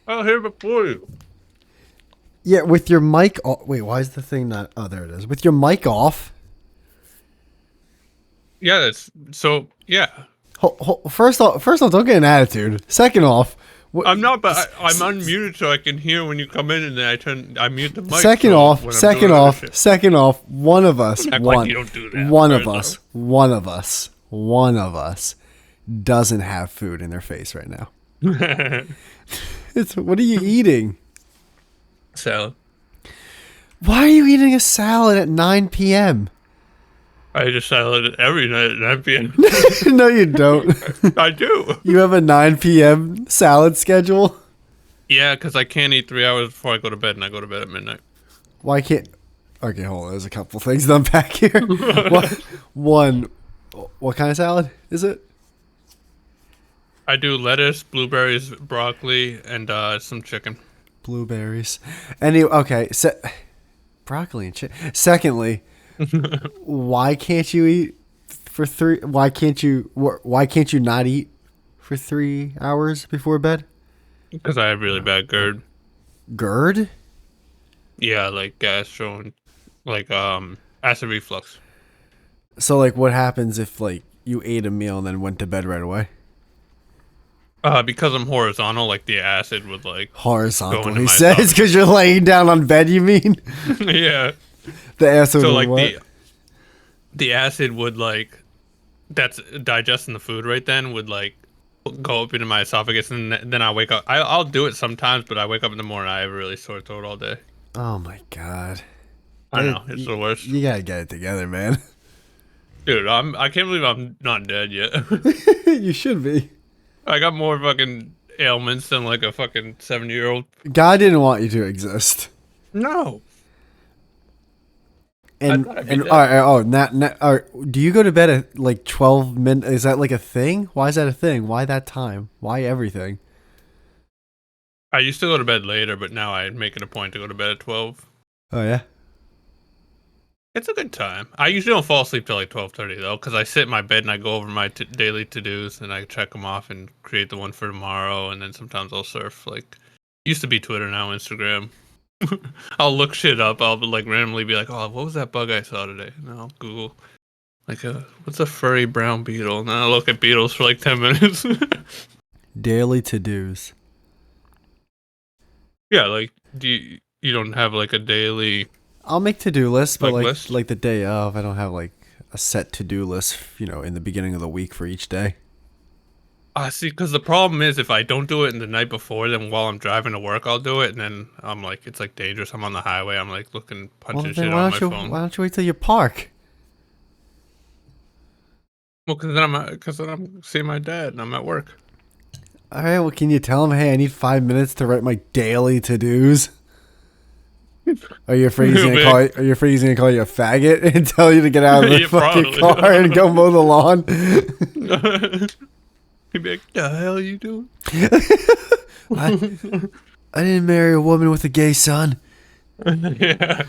I'll hear before you. Yeah, with your mic off. Wait, why is the thing not? Oh, there it is. With your mic off. Yeah, that's so. Yeah, First off, don't get an attitude. Second off, what? I'm not, but I'm unmuted so I can hear when you come in, and then I mute the mic Second so off, when I'm doing second other off, shit. second off. One of us, Act like you don't do that one of first us, off. one of us doesn't have food in their face right now. It's what are you eating? So Why are you eating a salad at 9 p.m.? I just salad it every night at 9 p.m. No, you don't. I do. You have a 9 p.m. salad schedule. Yeah, because I can't eat 3 hours before I go to bed, and I go to bed at midnight. Why can't? Okay, hold on. There's a couple things to unpack here. One, what kind of salad is it? I do lettuce, blueberries, broccoli, and some chicken. Blueberries. Okay. Broccoli and chicken. Secondly, why can't you eat for three? Why can't you not eat for 3 hours before bed? Because I have really bad GERD. GERD. Yeah, like gastro and like acid reflux. So like, what happens if like you ate a meal and then went to bed right away? Because I'm horizontal, like the acid would like go Horizontal, into he my says, because you're laying down on bed. You mean esophagus. Yeah. the acid So would like what? the acid would like that's digesting the food right then would like go up into my esophagus, and then I wake up. I'll do it sometimes, but I wake up in the morning. I have a really sore throat all day. Oh my god. I know it's the worst, You gotta get it together, man. dude. I can't believe I'm not dead yet. You should be. I got more fucking ailments than like a fucking 70-year-old. God didn't want you to exist. No, I And thought I'd be and dead. all right, all right, do you go to bed at like 12 minutes? Is that like a thing? Why is that a thing? Why that time? Why everything? I used to go to bed later, but now I make it a point to go to bed at 12. Oh yeah. It's a good time. I usually don't fall asleep till like 12:30 though, because I sit in my bed and I go over my daily to-dos and I check them off and create the one for tomorrow. And then sometimes I'll surf like used to be Twitter, now Instagram. I'll look shit up. I'll like randomly be like, "Oh, what was that bug I saw today?" And I'll Google like, "What's a furry brown beetle?" And then I'll look at beetles for like 10 minutes. Daily to dos. Yeah, like you don't have like a daily I'll make to do lists, but like like list? like the day of, I don't have like a set to do list. In the beginning of the week for each day. See, because the problem is if I don't do it in the night before, then while I'm driving to work, I'll do it, and then I'm like, it's like dangerous. I'm on the highway. I'm like looking, Well, punching then shit why on don't my you phone. why don't you wait till you park? Well, because then I'm seeing my dad and I'm at work. All right. Well, can you tell him, hey, I need 5 minutes to write my daily to dos? Are you afraid he's Real gonna call? big. Are you afraid he's gonna call you a faggot and tell you to get out of the Yeah, fucking probably. car and go mow the lawn? He'd be like, "The hell you doing?" I, I didn't marry a woman with a gay son. Yeah.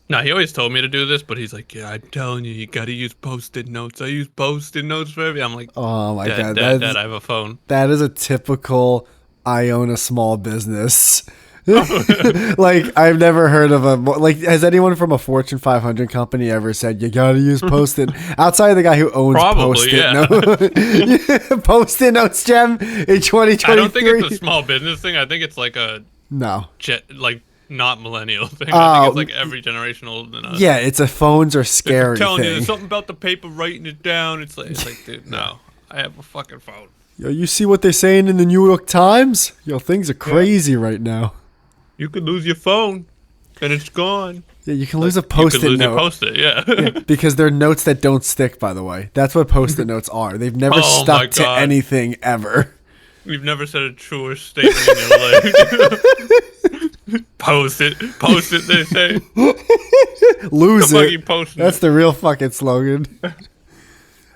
No, he always told me to do this, but he's like, "Yeah, I'm telling you, you gotta use post-it notes. I use post-it notes for everything." I'm like, Oh my "Dad, god, Dad, Dad, I have a phone." that is a typical. I own a small business. Like I've never heard of like. Has anyone from a Fortune 500 company ever said you gotta use Post-it outside of the guy who owns Probably, Post-it yeah. note? Post-it notes, Gem, in I don't think it's a 2023. small business thing. I think it's like a No. like not millennial thing. I think it's Oh like every generation older than us. yeah, it's a phones are I'm scary telling you, thing. there's something about the paper writing it down. It's like, dude, no, I have a fucking phone. Yo, you see what they're saying in the New York Times? Yo, things are Yeah, crazy right now. you could lose your phone, and it's gone. Yeah, you can Like lose a you could Post-it lose your note. post-it. Yeah. Yeah, because they're notes that don't stick, by the way. That's what Post-it notes are. They've never Oh my stuck to God. anything ever. You've never said a truer statement in your life. Post it. They say Lose the fucking it. post That's it. the real fucking slogan.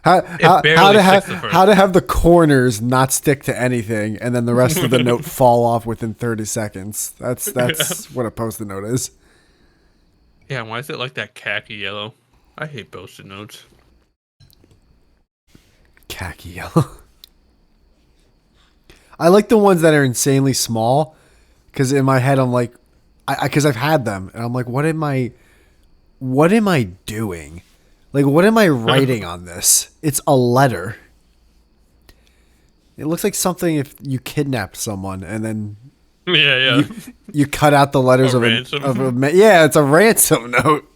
How, barely to sticks at first. how to have the corners not stick to anything and then the rest of the note fall off within 30 seconds. That's what a Post-it note is. Yeah, why is it like that khaki yellow? I hate post-it notes. Khaki yellow. I like the ones that are insanely small, because in my head I'm like, because I've had them, and I'm like, what am I doing? Like, what am I writing on this? It's a letter. It looks like something if you kidnapped someone and then Yeah. you cut out the letters A of ransom. yeah, it's a ransom note.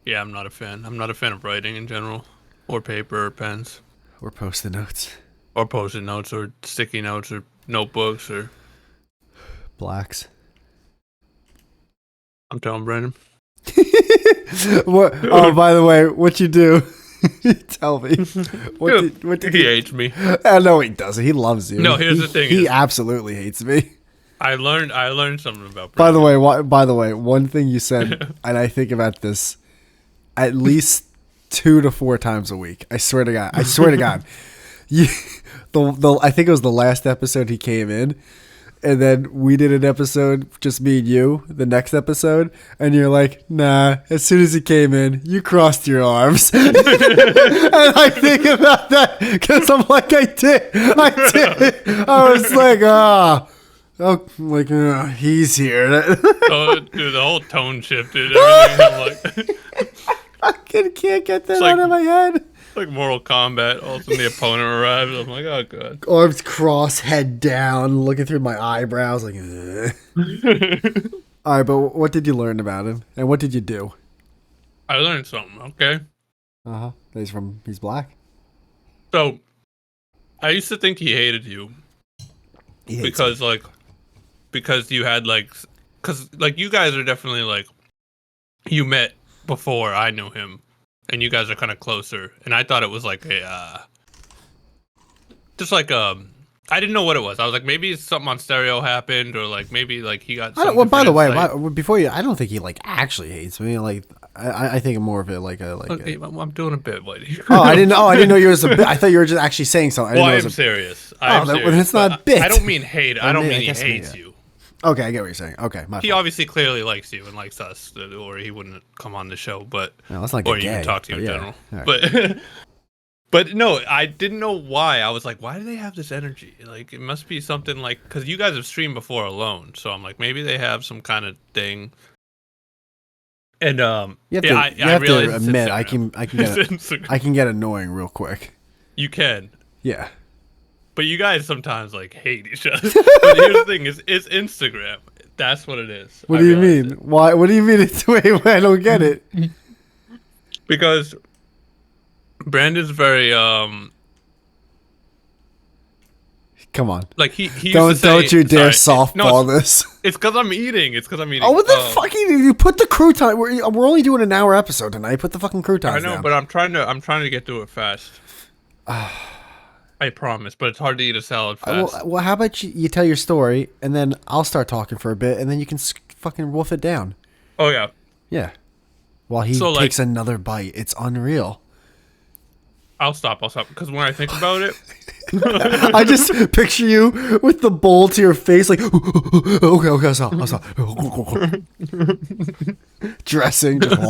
Yeah, I'm not a fan. I'm not a fan of writing in general, or paper, or pens, Or post-it notes. or post-it notes, or sticky notes, or notebooks, or. Blacks. I'm telling Brandon. What? Oh, by the way, what you do? Tell me. What did He hates me. No, he doesn't. He loves you. No, here's the thing He is- absolutely hates me. I learned something about By the Brandon. way, one thing you said, and I think about this at least 2 to 4 times a week. I swear to God. You, I think it was the last episode he came in, and then we did an episode, just me and you, the next episode, and you're like, nah, as soon as he came in, you crossed your arms. And I think about that, because I'm like, I did. I was like, he's here. Oh, dude, the whole tone shifted. Everything. I'm like, I can't get that It's out like- of my head. like Mortal Kombat. All of a sudden, the opponent arrives. I'm like, oh god. Arms crossed, head down, looking through my eyebrows, like. Ugh. All right, but what did you learn about him, and what did you do? I learned something. Okay, He's black. so I used to think he hated you He hates because you had because you guys are definitely you met before I knew him, and you guys are kind of closer. And I thought it was like a just like I didn't know what it was. I was like, maybe something on stereo happened, or maybe he got. I don't, some well, by the way, insight. before you, I don't think he actually hates me. I think more of it Okay, I'm doing a bit, lady. Oh, I didn't know you was a bit. I thought you were just actually saying something. Well, I I didn't know am it was serious. Oh, I am then serious. it's not but a bit. I don't mean hate. I don't mean he guess hates yeah. you. Okay, I get what you're saying. Okay, my He fault. obviously clearly likes you and likes us, or he wouldn't come on the show. But No, let's not or get you gay. can talk to you in Yeah. general. All right. But but no, I didn't know why. I was like, why do they have this energy? Like, it must be something because you guys have streamed before alone, so I'm like, maybe they have some kind of thing. And you have yeah, to, I realized it's admit, Instagram. I can get annoying real quick. You can. Yeah. But you guys sometimes hate each other. But here's the thing: it's Instagram. That's what it is. What I do you realized mean? it. Why? What do you mean? It's wait, I don't get it. Because Brandon's very Come on. he used Don't to say, you dare sorry, softball no, this. it's because I'm eating. It's because I'm eating. Oh, what the fuck? You put the crouton. We're only doing an hour episode tonight. Put the fucking croutons I know, down. but I'm trying to get through it fast. I promise, but it's hard to eat a salad fast. Well, how about you tell your story, and then I'll start talking for a bit, and then you can fucking wolf it down. Oh yeah. Yeah. While he So, takes another bite. It's unreal. I'll stop because when I think about it, I just picture you with the bowl to your face, like, okay, I'll stop. Dressing. Just,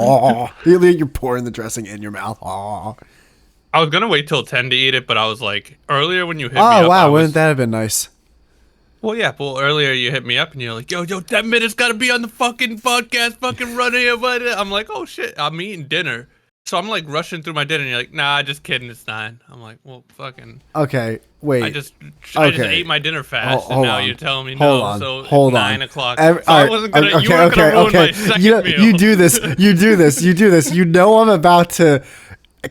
you're pouring the dressing in your mouth. I was gonna wait till 10 to eat it, but I was like, earlier when you hit me Oh, up, wow. Wouldn't that have been nice? Well, yeah, well, earlier you hit me up and you're like, yo, that minute's gotta be on the fucking podcast, fucking run here, but I'm like, oh shit, I'm eating dinner. So I'm rushing through my dinner and you're like, nah, just kidding, it's 9. I'm like, well, fucking. Okay, wait. I just Okay. ate my dinner fast, Hold and now on. you're telling me Hold no. on. So Hold it's on. 9 o'clock. All So I right, wasn't gonna. You weren't gonna ruin my second meal. You do this. You know I'm about to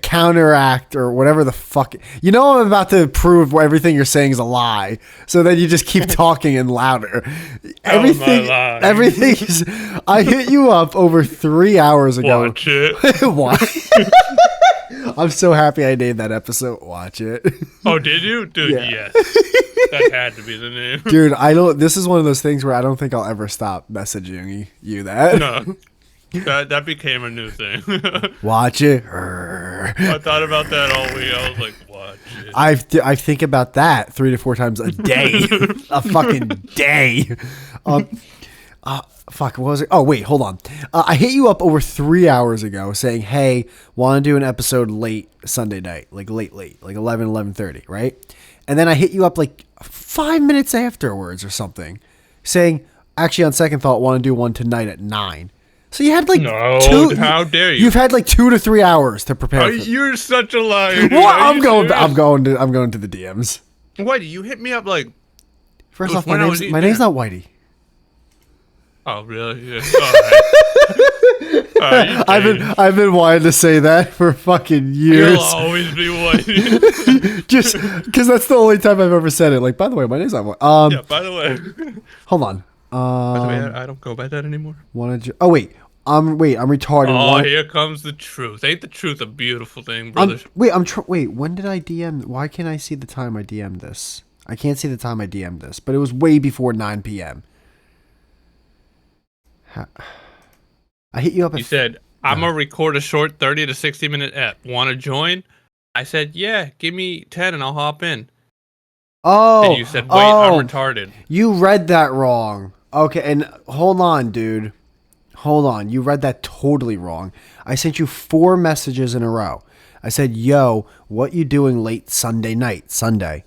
counteract or whatever the fuck. You know I'm about to prove everything you're saying is a lie. So then you just keep talking and louder. Everything. lying? Everything is. I hit you up over 3 hours ago. Watch it. Why? I'm so happy I named that episode. Watch it. Oh, did you, dude? Yeah. Yes. That had to be the name. Dude, I don't. This is one of those things where I don't think I'll ever stop messaging you that. No. That became a new thing. Watch it. I thought about that all week. I was like, watch it. I think about that 3 to 4 times a day, a fucking day. Fuck, what was it? Oh, wait, hold on. I hit you up over 3 hours ago saying, hey, want to do an episode late Sunday night, like late, like 11:30, right? And then I hit you up like 5 minutes afterwards or something saying, actually, on second thought, want to do one tonight at 9. So you had like No, how dare you? You've had like 2 to 3 hours to prepare. You're such a liar. Dude. Well, I'm going to the DMs. Whitey, you hit me up like. First off, my name's not Whitey. Oh really? Yeah. All right, I've been wanting to say that for fucking years. You'll always be Whitey. Just because that's the only time I've ever said it. Like, by the way, my name's not Whitey. Yeah. By the way. Hold on. By the way, I don't go by that anymore. Oh wait. I'm retarded. Oh, here comes the truth. Ain't the truth a beautiful thing, brother? Wait. When did I DM? Why can't I see the time I DM'd this? I can't see the time I DM'd this, but it was way before 9 p.m. I hit you up. You said, I'm going to record a short 30 to 60 minute ep. Want to join? I said, yeah, give me 10 and I'll hop in. Oh. And you said, wait, I'm retarded. You read that wrong. Okay, and hold on, dude. Hold on. You read that totally wrong. I sent you 4 messages in a row. I said, yo, what you doing late Sunday night? Sunday.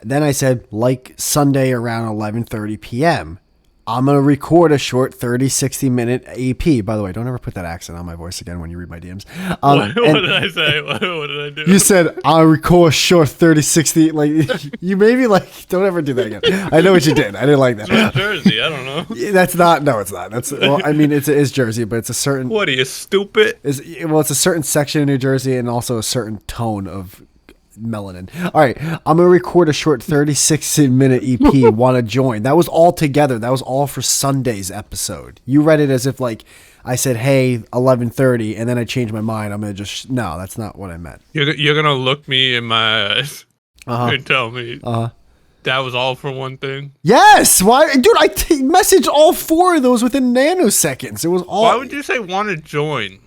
Then I said, like Sunday around 11:30 p.m. I'm going to record a short 30, 60-minute AP. By the way, don't ever put that accent on my voice again when you read my DMs. What did I say? What did I do? You said, I'll record a short 30, 60. Like, you maybe like, don't ever do that again. I know what you did. I didn't like that. It's Jersey. I don't know. That's not, no, it's not. That's, well, I mean, it is Jersey, but it's a certain. What are you, stupid? It's a certain section of New Jersey and also a certain tone of melanin. All right, I'm gonna record a short 36-minute EP. Want to join? That was all together. That was all for Sunday's episode. You read it as if like I said, hey, 11:30, and then I changed my mind. I'm gonna just no, that's not what I meant. You're gonna look me in my eyes and tell me that was all for one thing. Yes. Why, dude? I messaged all 4 of those within nanoseconds. It was all. Why would you say want to join?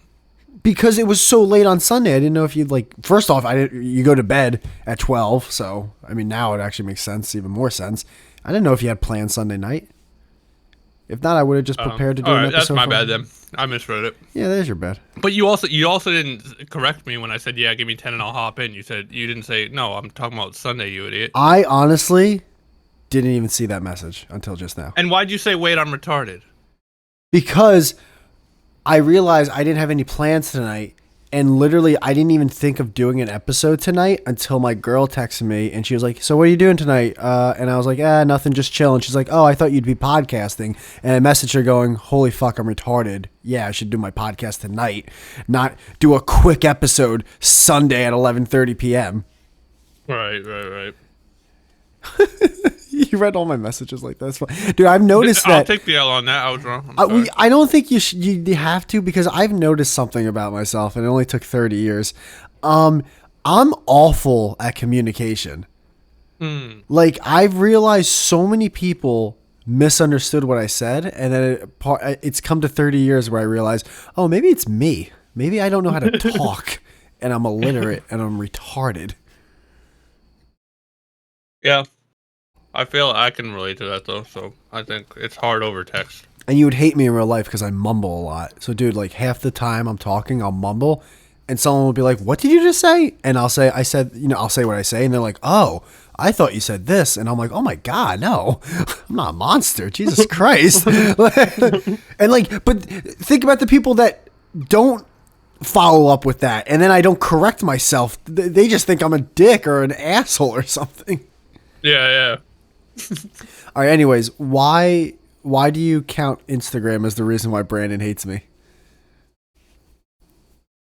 Because it was so late on Sunday. I didn't know if you'd like. First off, you go to bed at 12, so I mean now it actually makes sense, even more sense. I didn't know if you had plans Sunday night. If not, I would have just prepared to do an episode. That's my bad then. I misread it. Yeah, there's your bad. But you also didn't correct me when I said, yeah, give me 10 and I'll hop in. You didn't say, no, I'm talking about Sunday, you idiot. I honestly didn't even see that message until just now. And why'd you say, wait, I'm retarded? Because I realized I didn't have any plans tonight, and literally I didn't even think of doing an episode tonight until my girl texted me, and she was like, so what are you doing tonight? And I was like, nothing, just chilling. She's like, oh, I thought you'd be podcasting. And I messaged her going, holy fuck, I'm retarded. Yeah, I should do my podcast tonight, not do a quick episode Sunday at 11:30 p.m. Right. You read all my messages like that. That's fine. Dude, I've noticed that. I'll take the L on that. I was wrong. I don't think you have to, because I've noticed something about myself, and it only took 30 years. I'm awful at communication. Like, I've realized so many people misunderstood what I said, and then it's come to 30 years where I realize, oh, maybe it's me. Maybe I don't know how to talk, and I'm illiterate, and I'm retarded. Yeah. I feel I can relate to that though, so I think it's hard over text. And you would hate me in real life because I mumble a lot. So, dude, like half the time I'm talking, I'll mumble, and someone will be like, "What did you just say?" And I'll say what I say, and they're like, "Oh, I thought you said this," and I'm like, "Oh my god, no, I'm not a monster, Jesus Christ!" And like, but think about the people that don't follow up with that, and then I don't correct myself. They just think I'm a dick or an asshole or something. Yeah. All right. Anyways, why do you count Instagram as the reason why Brandon hates me?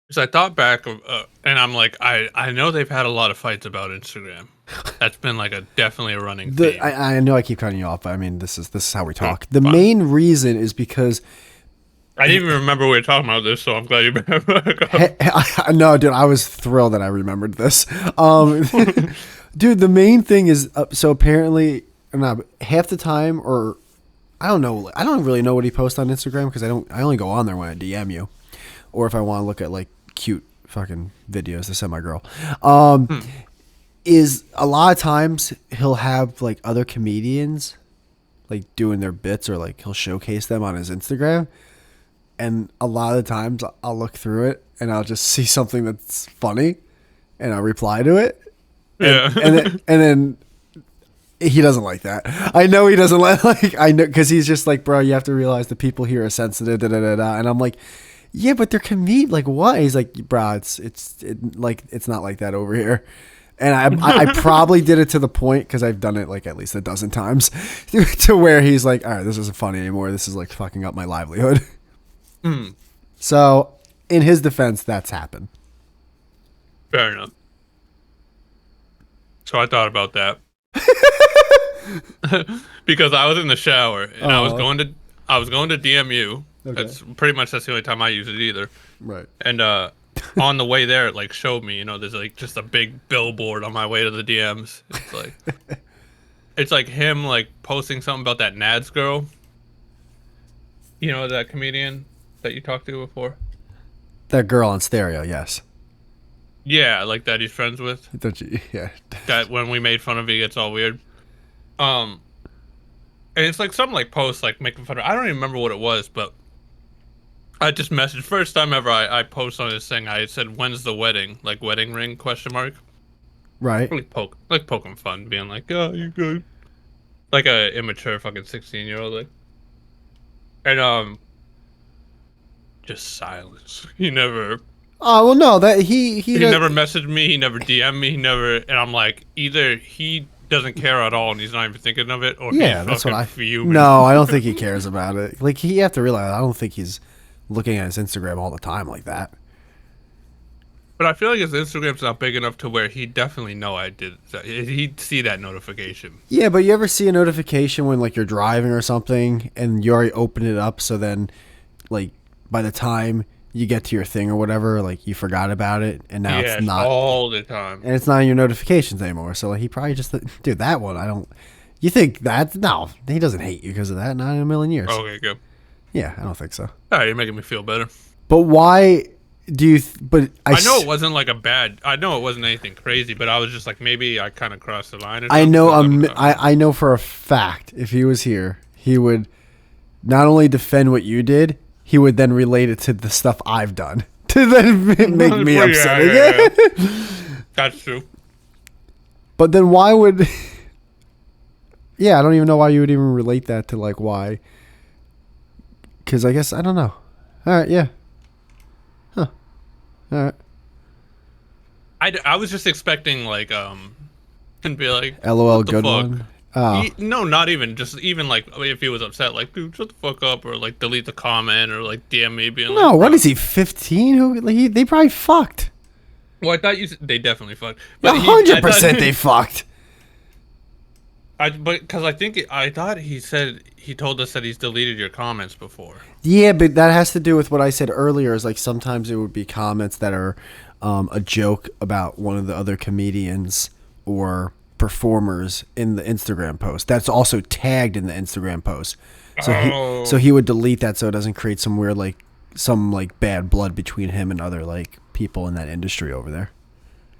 Because I thought back, and I'm like, I know they've had a lot of fights about Instagram. That's been like definitely a running theme. I know I keep cutting you off, but I mean this is how we talk. The main reason is because I didn't even remember we were talking about this, so I'm glad you brought it up. No, dude, I was thrilled that I remembered this. Dude, the main thing is so apparently. Half the time, or I don't know. I don't really know what he posts on Instagram because I only go on there when I DM you, or if I want to look at like cute fucking videos to send my girl. Is a lot of times he'll have like other comedians like doing their bits or like he'll showcase them on his Instagram. And a lot of the times I'll look through it and I'll just see something that's funny and I'll reply to it. Yeah. And then he doesn't like that. I know he doesn't like I know because he's just like, bro, you have to realize the people here are sensitive, da da da da. And I'm like, yeah, but they're comedic. Like what? He's like, bro, it's not like that over here. And I probably did it to the point because I've done it like at least a dozen times to where he's like, all right, this isn't funny anymore. This is like fucking up my livelihood. So in his defense, that's happened. Fair enough. So I thought about that. Because I was in the shower and I was going to DMU. Okay. That's the only time I use it either. Right. And on the way there, it like showed me, there's like just a big billboard on my way to the DMs. It's like him like posting something about that Nads girl. You know that comedian that you talked to before? That girl on stereo, yes. Yeah, like that he's friends with. Don't you? Yeah. That when we made fun of he gets all weird. And it's like some like post like making fun of. I don't even remember what it was, but I just messaged first time ever I post on this thing. I said, "When's the wedding?" Like wedding ring ? Right. Like poking fun, being like, "Oh, you good?" Like a immature fucking 16-year-old. Like, and just silence. He never. Oh well, no, that he never messaged me. He never DM'd me. He never. And I'm like, either he doesn't care at all and he's not even thinking of it, or yeah, he's that's what I fuming. No, I don't think he cares about it. Like you have to realize, I don't think he's looking at his Instagram all the time like that. But I feel like his Instagram's not big enough to where he'd definitely know I did. He'd see that notification. Yeah, but you ever see a notification when like you're driving or something and you already open it up, so then like by the time you get to your thing or whatever, like you forgot about it, and now it's not all the time, and it's not in your notifications anymore. So like he probably just dude, that one I don't. You think that? No, he doesn't hate you because of that. Not in a million years. Okay, good. Yeah, I don't think so. All right, you're making me feel better. But why do you? But I know it wasn't like I know it wasn't anything crazy, but I was just like maybe I kind of crossed the line. Or I know. I know for a fact if he was here, he would not only defend what you did, he would then relate it to the stuff I've done to then make me upset again. Yeah. That's true. But then why would? Yeah, I don't even know why you would even relate that to like why. Because I guess I don't know. All right, yeah. Huh. All right. I was just expecting like and be like, LOL, what the good fuck? one. Oh. No, not even. Just even like if he was upset, like, dude, shut the fuck up, or like delete the comment, or like DM me being like, No, what is he? 15? Who? Like, they probably fucked. Well, I thought they definitely fucked. 100% they fucked. But because I thought he told us that he's deleted your comments before. Yeah, but that has to do with what I said earlier. Is like sometimes it would be comments that are a joke about one of the other comedians or performers in the Instagram post. That's also tagged in the Instagram post. So he would delete that so it doesn't create some weird some bad blood between him and other like people in that industry over there.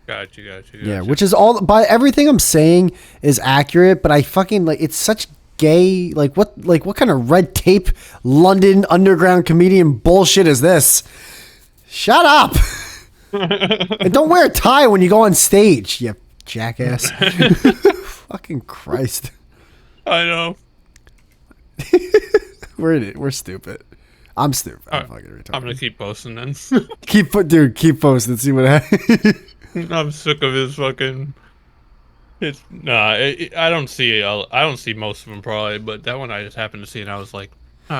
Got you. Yeah, which is all by everything I'm saying is accurate, but I fucking it's such gay what kind of red tape London underground comedian bullshit is this? Shut up. And don't wear a tie when you go on stage, you jackass. Fucking Christ. I know. We're stupid. I'm stupid. I'm Right. fucking retarded. I'm gonna keep posting then. Keep posting. See what happens. I'm sick of his fucking. I don't see most of them probably, but that one I just happened to see and I was like,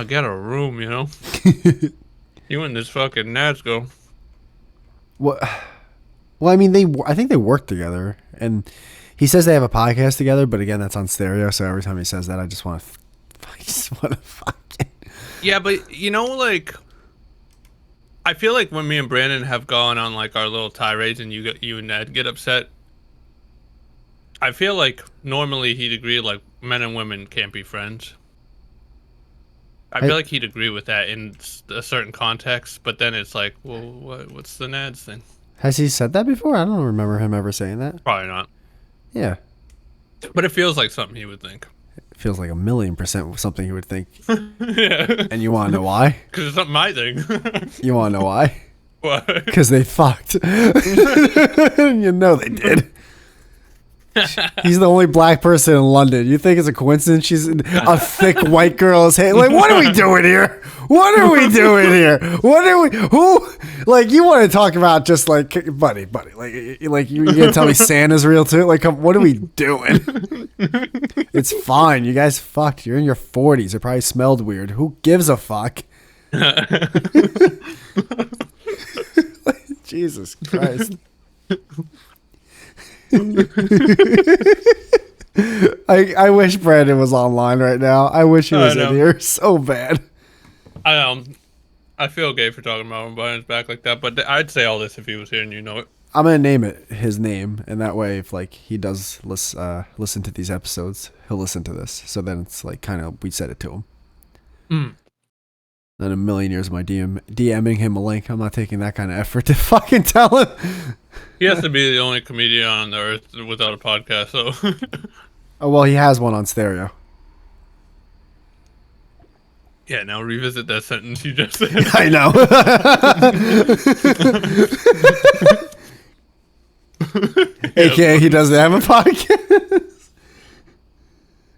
get a room, You and this fucking Nazgo. What? Well, I mean, I think they work together, and he says they have a podcast together. But again, that's on stereo, so every time he says that, I just want to fucking. Yeah, but like, I feel like when me and Brandon have gone on like our little tirades, and you and Ned get upset, I feel like normally he'd agree like men and women can't be friends. I feel like he'd agree with that in a certain context, but then it's like, well, what's the Nads thing? Has he said that before? I don't remember him ever saying that. Probably not. Yeah. But it feels like something he would think. Feels like 1,000,000% something you would think. Yeah. And you want to know why? Because it's not my thing. You want to know why? Why? Because they fucked. You know they did. He's the only black person in London. You think it's a coincidence? She's a thick white girl's head. Like, what are we doing here? What are we doing here? What are we? Who? Like, you want to talk about just like, buddy. Like you gonna tell me Santa's real too? Like, what are we doing? It's fine. You guys fucked. You're in your 40s. It probably smelled weird. Who gives a fuck? Jesus Christ. I wish Brandon was online right now. I wish he was in here so bad. I feel gay for talking about him behind his back like that, but I'd say all this if he was here and you know it. I'm gonna name it his name, and that way, if like he does listen to these episodes, he'll listen to this. So then it's like kind of we said it to him. Then a million years of my DMing him a link. I'm not taking that kind of effort to fucking tell him. He has to be the only comedian on the earth without a podcast, so. Oh, well, he has one on stereo. Yeah, now revisit that sentence you just said. I know. AKA, he doesn't have a podcast.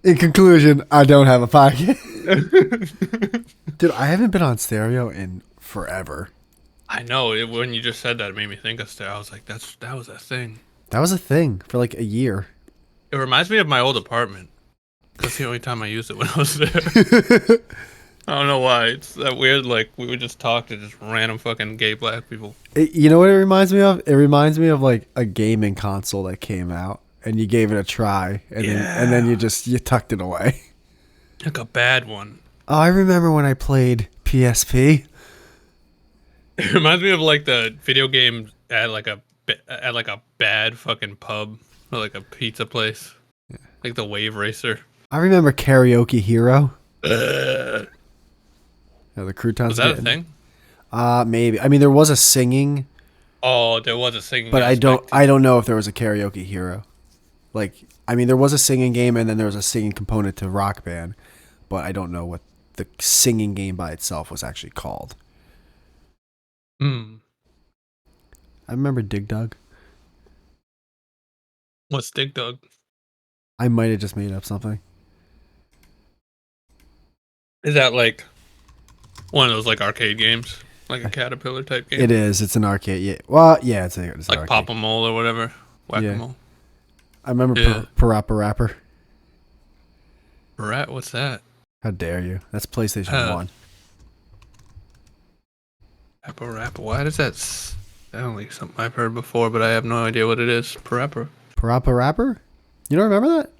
In conclusion, I don't have a podcast. Dude, I haven't been on stereo in forever. I know. When you just said that, it made me think of stereo. I was like, that was a thing. That was a thing for like a year. It reminds me of my old apartment. That's the only time I used it when I was there. I don't know why. It's that weird, like, we would just talk to just random fucking gay black people. You know what it reminds me of? It reminds me of, like, a gaming console that came out, and you gave it a try, and then you tucked it away. Like a bad one. Oh, I remember when I played PSP. It reminds me of, like, the video game at, like, a bad fucking pub, or, like, a pizza place. Yeah. Like the Wave Racer. I remember Karaoke Hero. The croutons. Was that a thing? Maybe. I mean, there was a singing. Oh, there was a singing. But I don't know if there was a Karaoke Hero. Like, I mean, there was a singing game, and then there was a singing component to Rock Band, but I don't know what the singing game by itself was actually called. I remember Dig Dug. What's Dig Dug? I might have just made up something. Is that like one of those like arcade games, like a Caterpillar type game? It is. It's an arcade. Yeah. Well, yeah. It's like arcade. Pop-A-Mole or whatever. Whack-A-Mole. Yeah. I remember Parappa Rapper. What's that? How dare you? That's PlayStation 1. Parappa. Why does that sound like something I've heard before, but I have no idea what it is? Parappa. Parappa Rapper? You don't remember that?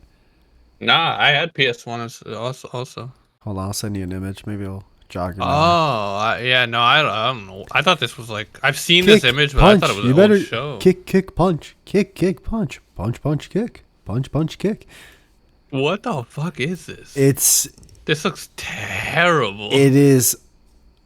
Nah, I had PS1 also. Hold on, I'll send you an image. Maybe it'll jog your memory. I don't know. I thought this was like I've seen this image, but punch. I thought it was an old show. Kick, punch, kick, punch, punch, kick, punch, kick. What the fuck is this? This looks terrible. It is.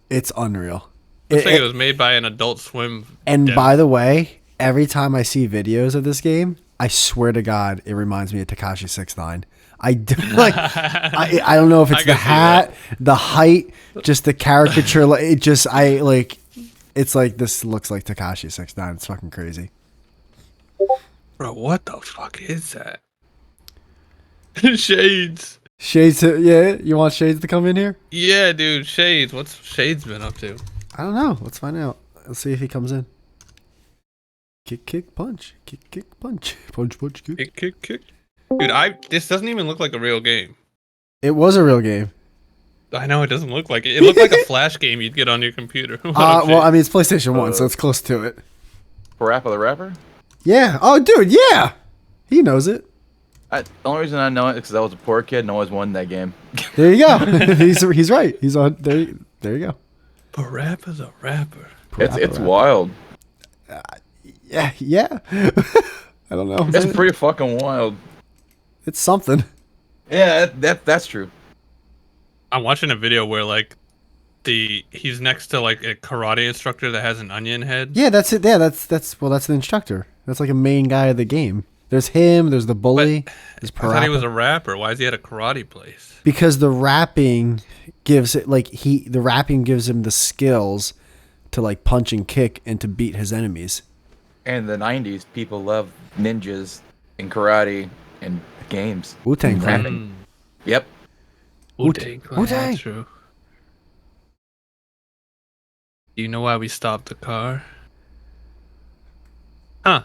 It's unreal. Looks like it was made by an Adult Swim. And by the way, every time I see videos of this game, I swear to God, it reminds me of Tekashi 6ix9ine. I do, like. I don't know if it's the hat, the height, just the caricature. It's like this looks like Tekashi 6ix9ine. It's fucking crazy. Bro, what the fuck is that? Shades. Shades, yeah. You want Shades to come in here? Yeah, dude. Shades. What's Shades been up to? I don't know. Let's find out. Let's see if he comes in. Kick, punch. Kick, punch. Punch, kick. Kick. Dude, this doesn't even look like a real game. It was a real game. I know it doesn't look like it. It looked like a Flash game you'd get on your computer. Well, I mean, it's PlayStation 1, so it's close to it. Parappa the Rapper? Yeah. Oh, dude, yeah. He knows it. The only reason I know it is because I was a poor kid and always won that game. There you go. He's right. He's on. There you go. Parappa the Rapper. It's wild. Yeah. I don't know. It's pretty fucking wild. It's something. Yeah, that's true. I'm watching a video where like he's next to like a karate instructor that has an onion head. Yeah, that's it. Yeah, that's the instructor. That's like a main guy of the game. There's him. There's the bully. There's I thought he was Parappa. a rapper. Why is he at a karate place? Because the rapping gives it the rapping gives him the skills to like punch and kick and to beat his enemies. And in the 90s, people love ninjas and karate and games. Wu-Tang And Clan. rapping. Yep. Wu-Tang. Wu-Tang. That's true. Do you know why we stopped the car? Huh.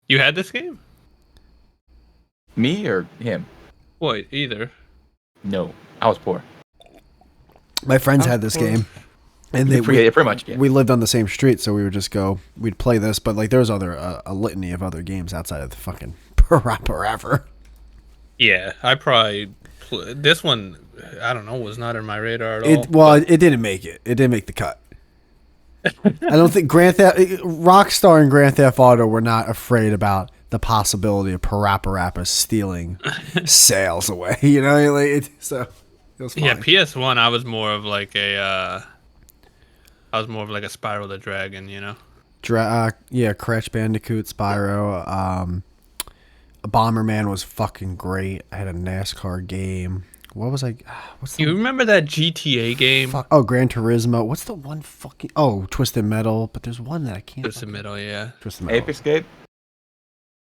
You had this game? Me or him? What, either. No. I was poor. My friends had this game, and Pretty much, yeah. we lived on the same street, so we would just go. We'd play this, but like there's other a litany of other games outside of the fucking Parappa. Yeah, I probably... This one, I don't know, was not in my radar at all. It didn't make it. It didn't make the cut. I don't think Rockstar and Grand Theft Auto were not afraid about the possibility of Parappa stealing sales away. You know, so it was fine. Yeah, PS1, I was more of like a Spyro the Dragon, you know? Crash Bandicoot, Spyro, Bomberman was fucking great. I had a NASCAR game. What was I? What's the? You remember that GTA game? Gran Turismo. What's the one fucking? Oh, Twisted Metal. But there's one that I can't. Twisted Metal, yeah. Twisted Metal. Ape Escape?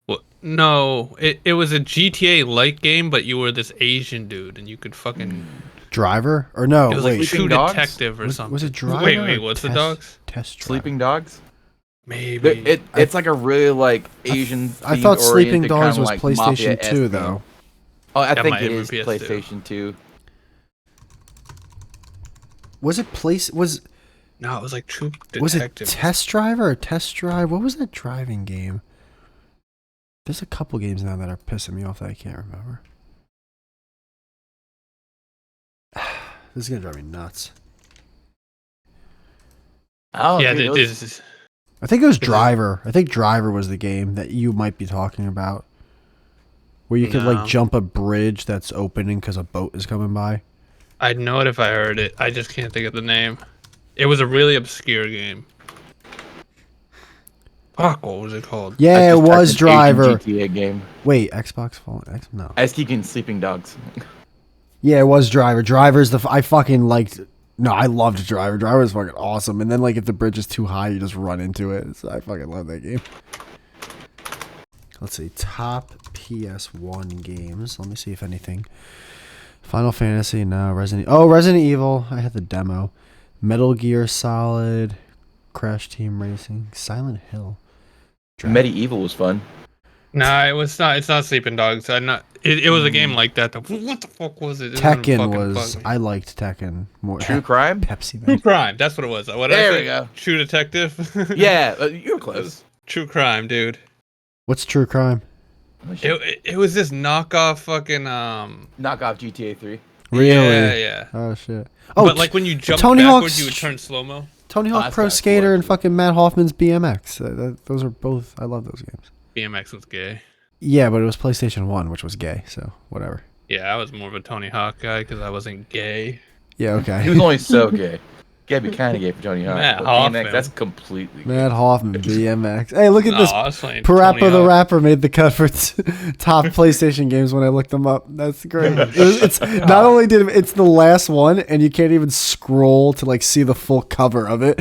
Well, no, it was a GTA-like game, but you were this Asian dude, and you could fucking... Driver? Or no, It was wait. like True Sleeping Dogs? Detective or something. Was it Driver? Wait, or what's the Test- dogs? Test Driver? Sleeping Dogs? Maybe. It's like a really like Asian. I thought Sleeping themed-oriented Dogs kinda, was like, PlayStation mafia-esque 2, game. though. Oh, I That think might it have is been PS2. PlayStation 2. Was it No, it was like True Detective. Was it Test Driver or Test Drive? What was that driving game? There's a couple games now that are pissing me off that I can't remember. This is gonna drive me nuts. Oh, Yeah, dude, this is... I think it was Driver. I think Driver was the game that you might be talking about. Where you could No. like jump a bridge that's opening because a boat is coming by. I'd know it if I heard it. I just can't think of the name. It was a really obscure game. Fuck, what was it called? Yeah, I it just typed was in Driver. Asian GTA game. Wait, Xbox Phone X? No. I just keep getting Sleeping Dogs. Yeah, it was Driver. Driver's I fucking liked. No, I loved Driver. Driver was fucking awesome. And then like if the bridge is too high, you just run into it. So I fucking love that game. Let's see, top PS1 games. Let me see if anything. Final Fantasy, no. Resident Evil. I had the demo. Metal Gear Solid. Crash Team Racing. Silent Hill. Medieval was fun. Nah, it was not. It's not Sleeping Dogs. It was a game like that. Though. What the fuck was it? It didn't Tekken fucking was. bug me. I liked Tekken more. True Crime? Pepsi True Man. Crime. That's what it was. What did I There say? we go. True Detective. Yeah, you were close. True Crime, dude. What's True Crime? It was this knockoff fucking Knock off GTA 3. Really? Yeah. Oh shit. Oh, But like when you jumped Tony backwards, Hawk's- you would turn slow mo. Tony Oh, Hawk that's Pro kinda Skater cool, and actually. fucking Matt Hoffman's BMX. Those are both. I love those games. BMX was gay. Yeah, but it was PlayStation 1, which was gay, so whatever. Yeah, I was more of a Tony Hawk guy because I wasn't gay. Yeah, He okay. was only so gay. Gotta be kind of gay for Tony Hawk. Matt but Hoffman. BMX, that's completely gay. Matt Hoffman, BMX. Hey, look at No, this. I was playing Parappa Tony the Hawk. Rapper made the cut for top PlayStation games when I looked them up. That's great. It's not only it's the last one, and you can't even scroll to like see the full cover of it.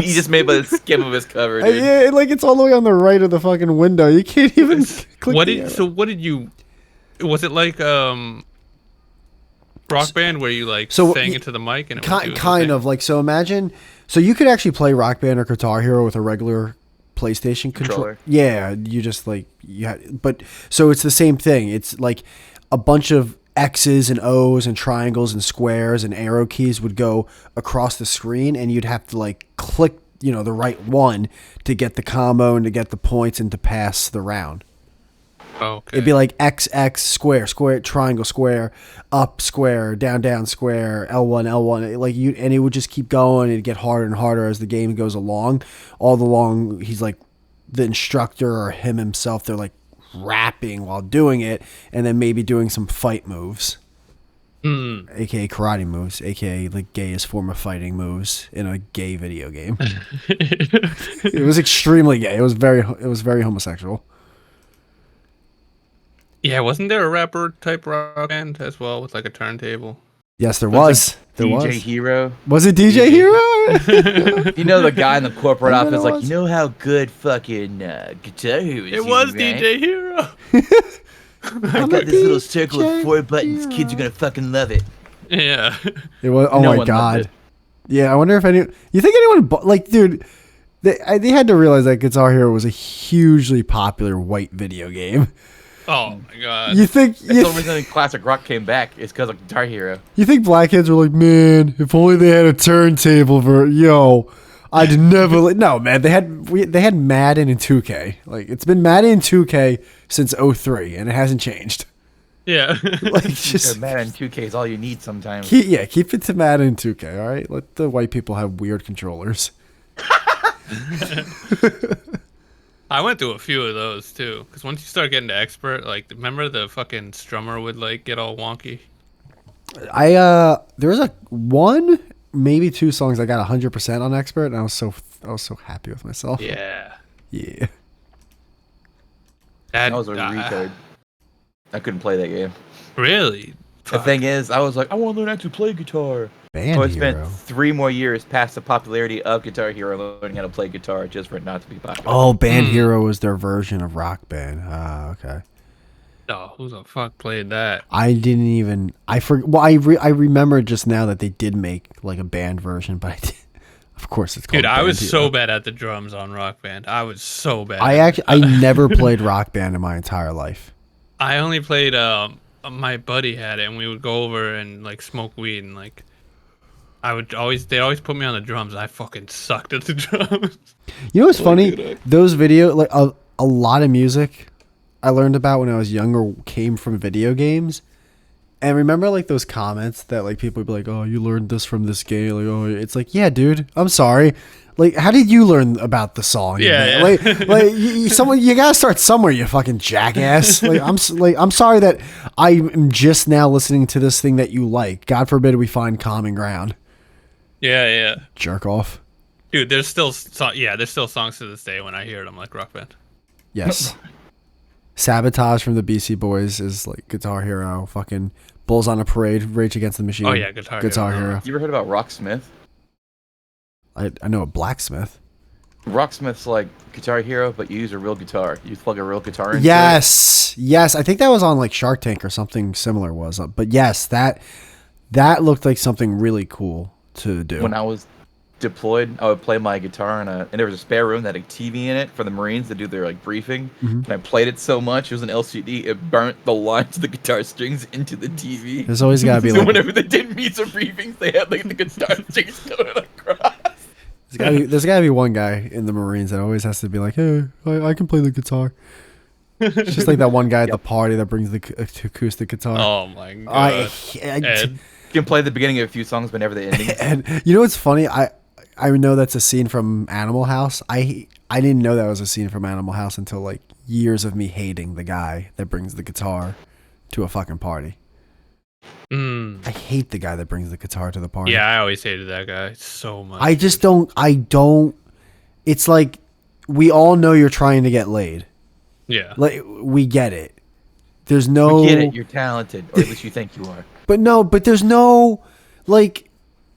He just made a skim of his cover, dude. Yeah, like it's all the way on the right of the fucking window. You can't even click. What the did arrow. so? What did you? Was it like Rock Band where you like So, sang into the mic and it would do its kind thing? of like so imagine you could actually play Rock Band or Guitar Hero with a regular PlayStation controller. Controller. Yeah, you just like but so it's the same thing. It's like a bunch of X's and O's and triangles and squares and arrow keys would go across the screen, and you'd have to like click the right one to get the combo and to get the points and to pass the round. Okay. It'd be like X, X, square, square, triangle, square, up, square, down, down, square, L1, L1. Like and it would just keep going. It'd get harder and harder as the game goes along. All along, he's like the instructor or him himself. They're like rapping while doing it, and then maybe doing some fight moves, aka karate moves, aka like gayest form of fighting moves in a gay video game. It was extremely gay. It was very homosexual. Yeah, wasn't there a rapper type rock band as well with like a turntable? Yes, there Was was. There DJ was. Hero. Was it DJ Hero? You know the guy in the corporate I bet it office, like, was. you know how good fucking Guitar Hero is, It was right? DJ Hero. I got this little circle of 4 buttons. Kids are gonna fucking love it. Yeah. It was. Oh No my one loved god. it. Yeah, I wonder if any. You think anyone like, dude? They had to realize that Guitar Hero was a hugely popular white video game. Oh my god. You think? That's the only reason classic rock came back is because of Guitar Hero. You think black kids were like, man, if only they had a turntable for I'd never. No, man, they had Madden and 2K. Like, it's been Madden and 2K since '03, and it hasn't changed. Yeah. Like, just Madden 2K is all you need sometimes. keep it to Madden and 2K. All right, let the white people have weird controllers. I went through a few of those too, because once you start getting to expert, like, remember the fucking strummer would like get all wonky. There was one, maybe 2 songs I got 100% on expert, and I was so happy with myself. Yeah. Yeah. I was a retard. I couldn't play that game. Really? The thing is, I was like, I want to learn how to play guitar. Band So I spent Hero. 3 more years past the popularity of Guitar Hero learning how to play guitar just for it not to be popular. Oh, Band Hero was their version of Rock Band. Ah, okay. Oh, who the fuck played that? I didn't even. I remember just now that they did make like a band version, but of course it's called. Dude, I Band was Hero. so bad at the drums on Rock Band. I was so bad. I never played Rock Band in my entire life. I only played. My buddy had it, and we would go over and like smoke weed, and like they'd always put me on the drums. And I fucking sucked at the drums. You know what's funny? Those like a lot of music I learned about when I was younger came from video games. And remember like those comments that like people would be like, "Oh, you learned this from this game." Like, "Oh, it's like, yeah, dude, I'm sorry. Like, how did you learn about the song?" Yeah. Like you gotta start somewhere, you fucking jackass. I'm sorry that I'm just now listening to this thing that you like. God forbid we find common ground. Yeah. Jerk off. Dude, there's still songs to this day when I hear it. I'm like, Rock Band. Yes. Sabotage from the BC Boys is like Guitar Hero. Fucking Bulls on a Parade, Rage Against the Machine. Oh yeah, Guitar Hero. You ever heard about Rocksmith? I know a blacksmith. Rocksmith's like Guitar Hero, but you use a real guitar. You plug a real guitar into it. Yes. I think that was on like Shark Tank or something similar was. But yes, that looked like something really cool to do. When I was deployed, I would play my guitar and there was a spare room that had a TV in it for the Marines to do their like briefing. And I played it so much, it was an LCD, it burnt the lines of the guitar strings into the TV. There's always got to be So like whenever they did meets or briefings, they had like the guitar strings going across. there's got to be one guy in the Marines that always has to be like, "Hey, I can play the guitar." It's just like that one guy at the party that brings the acoustic guitar. Oh my god. Ed. You can play the beginning of a few songs, but never the ending. And you know what's funny? I know that's a scene from Animal House. I didn't know that was a scene from Animal House until like years of me hating the guy that brings the guitar to a fucking party. I hate the guy that brings the guitar to the party. Yeah, I always hated that guy so much. I just don't. It's like we all know you're trying to get laid. Yeah. Like we get it. There's no. We get it. You're talented, or at least you think you are. But there's no like.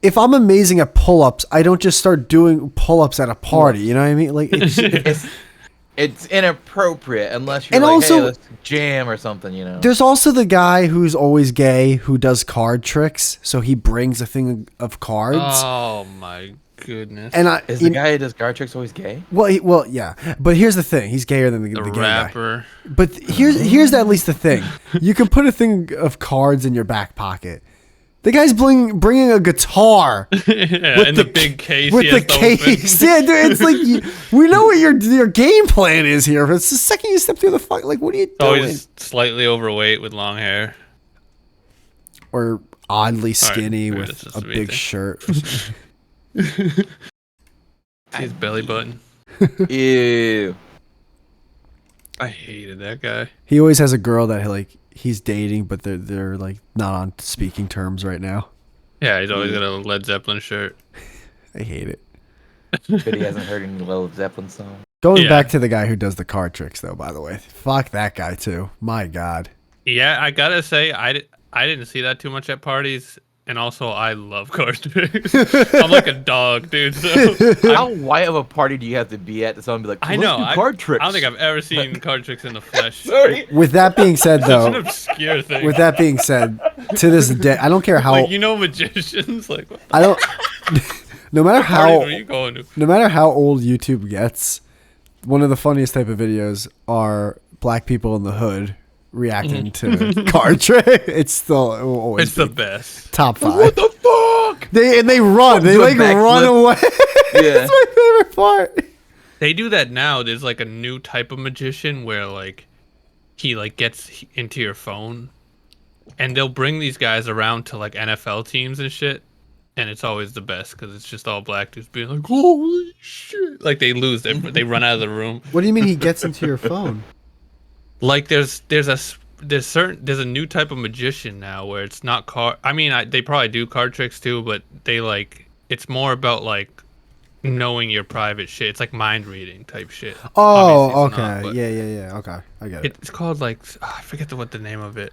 If I'm amazing at pull-ups, I don't just start doing pull-ups at a party. You know what I mean? Like It's inappropriate unless you're And like, also- hey, let's jam or something, you know. there's also the guy who's always gay who does card tricks. So he brings a thing of cards. Oh my goodness. And Is the guy who does guard tricks always gay? well, yeah. But here's the thing: he's gayer than the the gay guy. rapper. But here's at least the thing: you can put a thing of cards in your back pocket. The guy's bringing a guitar Yeah, in the big case. with he the has to open. case. Yeah, dude, it's like we know what your game plan is here. But it's the second you step through the fuck. Like, what are you Oh, doing? he's slightly overweight with long hair. Or oddly skinny maybe with this is a the big thing. shirt. See his belly button. Ew. I hated that guy. He always has a girl that he's dating, but they're like not on speaking terms right now. Yeah, he's always got a Led Zeppelin shirt. I hate it. But he hasn't heard any Led Zeppelin song. Going Yeah. back to the guy who does the card tricks, though. By the way, fuck that guy too. My God, Yeah, I gotta say, I didn't see that too much at parties, and also I love card tricks. I'm like a dog, dude. So How I'm, white of a party do you have to be at to someone be like, I let's know. do card tricks? I don't think I've ever seen card tricks in the flesh. Sorry. With that being said, Such an though, obscure thing. with that being said, to this day, I don't care how Like, you know, magicians. Like, what the I don't. No matter parties how were you going to? no matter how old YouTube gets, one of the funniest type of videos are black people in the hood reacting to card trick. It's still it will always It's the be best. top 5. What the fuck? They run. They Do a like run backflip. away. Yeah. That's my favorite part. They do that now. There's like a new type of magician where like he like gets into your phone, and they'll bring these guys around to like NFL teams and shit. And it's always the best because it's just all black dudes being like, "Holy shit!" Like they lose, they run out of the room. What do you mean he gets into your phone? Like there's a new type of magician now where it's not card. I mean, they probably do card tricks too, but they like it's more about like knowing your private shit. It's like mind reading type shit. Oh, Obviously it's okay. not, but Yeah. Okay, I get it. it's called like I forget what the name of it.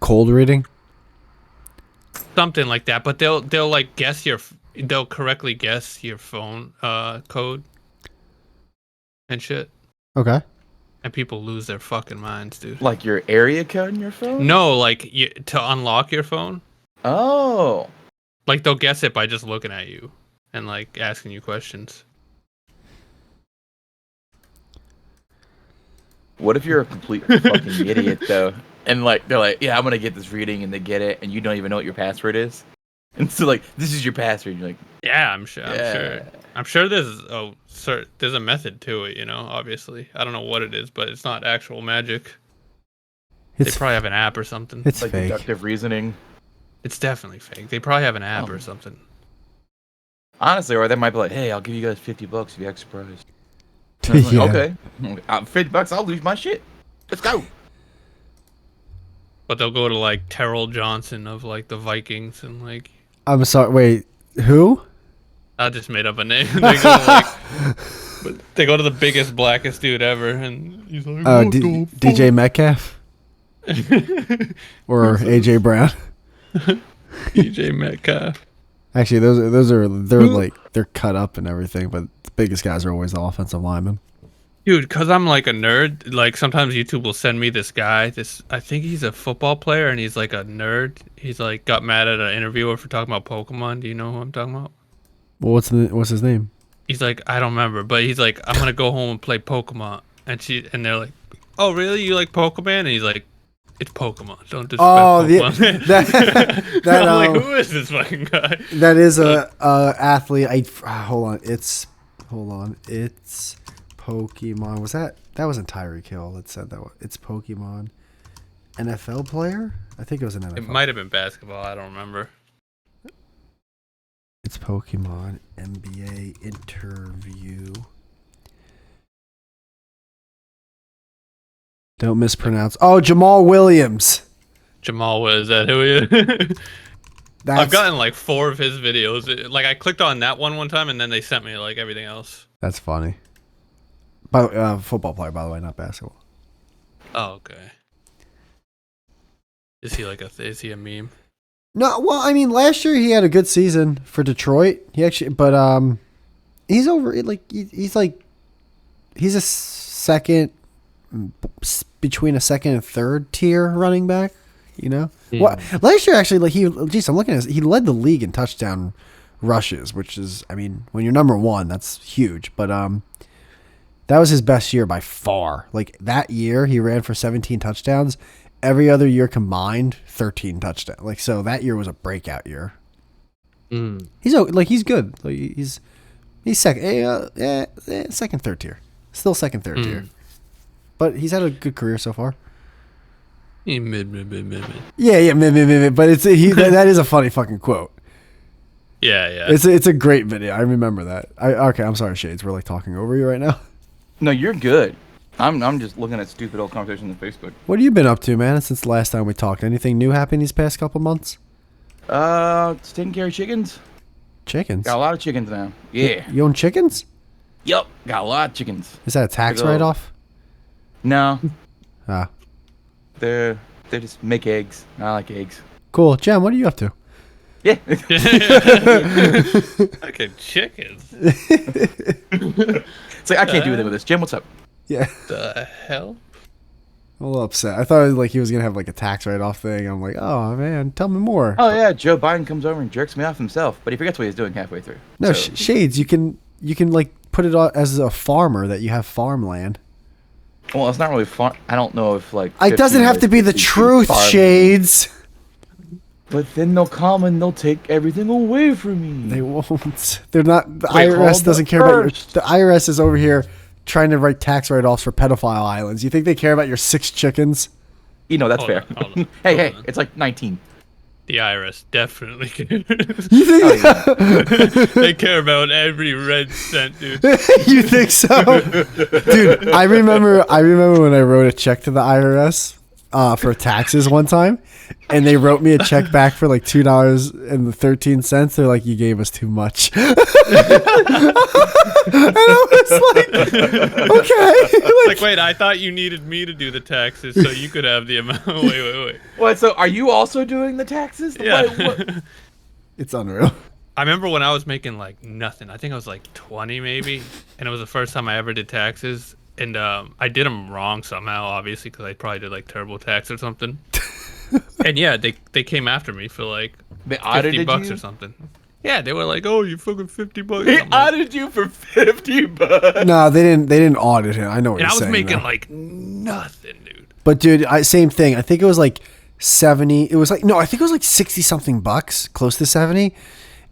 Cold reading. Something like that, but they'll like they'll correctly guess your phone code and shit, Okay. and people lose their fucking minds, dude. Like your area code in your phone? No, like to unlock your phone, Oh. like they'll guess it by just looking at you and like asking you questions. What if you're a complete fucking idiot though? And like they're like, yeah, I'm gonna get this reading, and they get it, and you don't even know what your password is. And so like, this is your password. You're like, Yeah, I'm sure. Yeah. I'm sure there's a method to it. You know, obviously, I don't know what it is, but it's not actual magic. They It's probably have an app or something. it's like fake. deductive reasoning. It's definitely fake. They probably have an app Oh. or something. Honestly, or they might be like, hey, I'll give you guys $50 if you act surprised. Yeah. Like, okay, $50, I'll lose my shit. Let's go. But they'll go to like Terrell Johnson of like the Vikings and like I'm sorry. Wait, who? I just made up a name. They go like, but they go to the biggest blackest dude ever, and he's like, what the DJ Metcalf or AJ Brown? fuck? DJ Metcalf. Actually, they're cut up and everything, but the biggest guys are always the offensive linemen. Dude, cause I'm like a nerd. Like sometimes YouTube will send me this guy. I think he's a football player, and he's like a nerd. He's like got mad at an interviewer for talking about Pokemon. Do you know who I'm talking about? Well, what's his name? He's like, I don't remember, but he's like, I'm gonna go home and play Pokemon. And they're like, oh really? You like Pokemon? And he's like, it's Pokemon. Don't disrespect Pokemon. that I'm like, who is this fucking guy? that is a athlete. Hold on. It's Pokemon. That wasn't Tyreek Hill that said that? It's Pokemon. NFL player? I think it was an NFL. It might have been basketball. I don't remember. It's Pokemon NBA interview. Don't mispronounce. Oh, Jamal Williams. Jamal, what is that? Who is? That's, I've gotten like 4 of his videos. Like I clicked on that one time, and then they sent me like everything else. That's funny. But football player, by the way, not basketball. Oh, okay. Is he a meme? No, well, I mean, last year he had a good season for Detroit. He actually, but he's over. Like he's a second, between a second and third tier running back. You know, what last year actually, like I'm looking at he led the league in touchdown rushes, which is, I mean, when you're number one, that's huge. But that was his best year by far. Like that year, he ran for 17 touchdowns. Every other year combined, 13 touchdowns. Like, so that year was a breakout year. He's good. Like he's second, third tier. Still second, third tier. But he's had a good career so far. Mid. Yeah, mid. But that is a funny fucking quote. Yeah. It's a great video. I remember that. Okay, I'm sorry, Shades. We're like talking over you right now. No, you're good. I'm just looking at stupid old conversations on Facebook. What have you been up to, man, since the last time we talked? Anything new happened these past couple months? Just taking care of chickens. Chickens? Got a lot of chickens now. Yeah. You own chickens? Yup. Got a lot of chickens. Is that a tax Big ol'- write-off? No. Ah. They're They just make eggs. I like eggs. Cool. Jem, what are you up to? Yeah. Okay, chickens. It's like I can't do anything with this. Jim, what's up? Yeah. The hell? I'm a little upset. I thought like he was gonna have like a tax write-off thing. I'm like, oh man, tell me more. Oh yeah, Joe Biden comes over and jerks me off himself, but he forgets what he's doing halfway through. No, So- Shades. You can like put it on as a farmer that you have farmland. Well, it's not really fun. I don't know if like. It doesn't 15 have to be the 50 truth, farm- Shades. But then they'll come and they'll take everything away from me. They won't. They're not. The Wait, hold IRS doesn't up care about your. first. The IRS is over here trying to write tax write-offs for pedophile islands. You think they care about your 6 chickens? You know, that's Hold fair. on, hold on, hey, hold hey, on. it's like 19. The IRS definitely cares. You think? Oh, yeah. They care about every red cent, dude. You think so, dude? I remember when I wrote a check to the IRS for taxes one time, and they wrote me a check back for like $2.13. They're like, "You gave us too much," and I was like, "Okay." Like, wait, I thought you needed me to do the taxes so you could have the amount. Wait. What? So, are you also doing the taxes? Yeah. What? It's unreal. I remember when I was making like nothing. I think I was like 20 maybe, and it was the first time I ever did taxes. And I did them wrong somehow, obviously, because I probably did like TurboTax or something. And yeah, they came after me for like They 50 audited bucks you? or something. Yeah, they were like, "Oh, you fucking 50 bucks." He I'm like- audited you for 50 bucks. No, they didn't audit it. I know what and you're I was saying. making though. like nothing, dude. But dude, same thing. I think it was like 70. It was like no, I think it was like 60 something bucks, close to 70.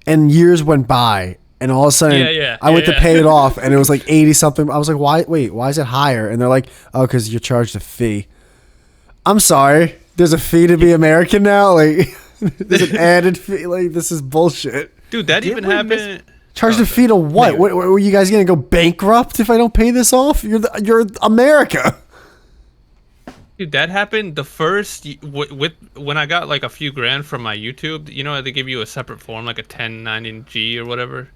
And years went by, and all of a sudden, I went to pay it off, and it was like 80 something. I was like, why? Wait, why is it higher? And they're like, oh, because you're charged a fee. I'm sorry. There's a fee to be American now. Like, there's an added fee. Like, this is bullshit. Dude, that even we happened. Charged a fee to what? What? Were you guys gonna go bankrupt if I don't pay this off? You're America. Dude, that happened the first with when I got like a few grand from my YouTube. You know, they give you a separate form, like a 1090G or whatever.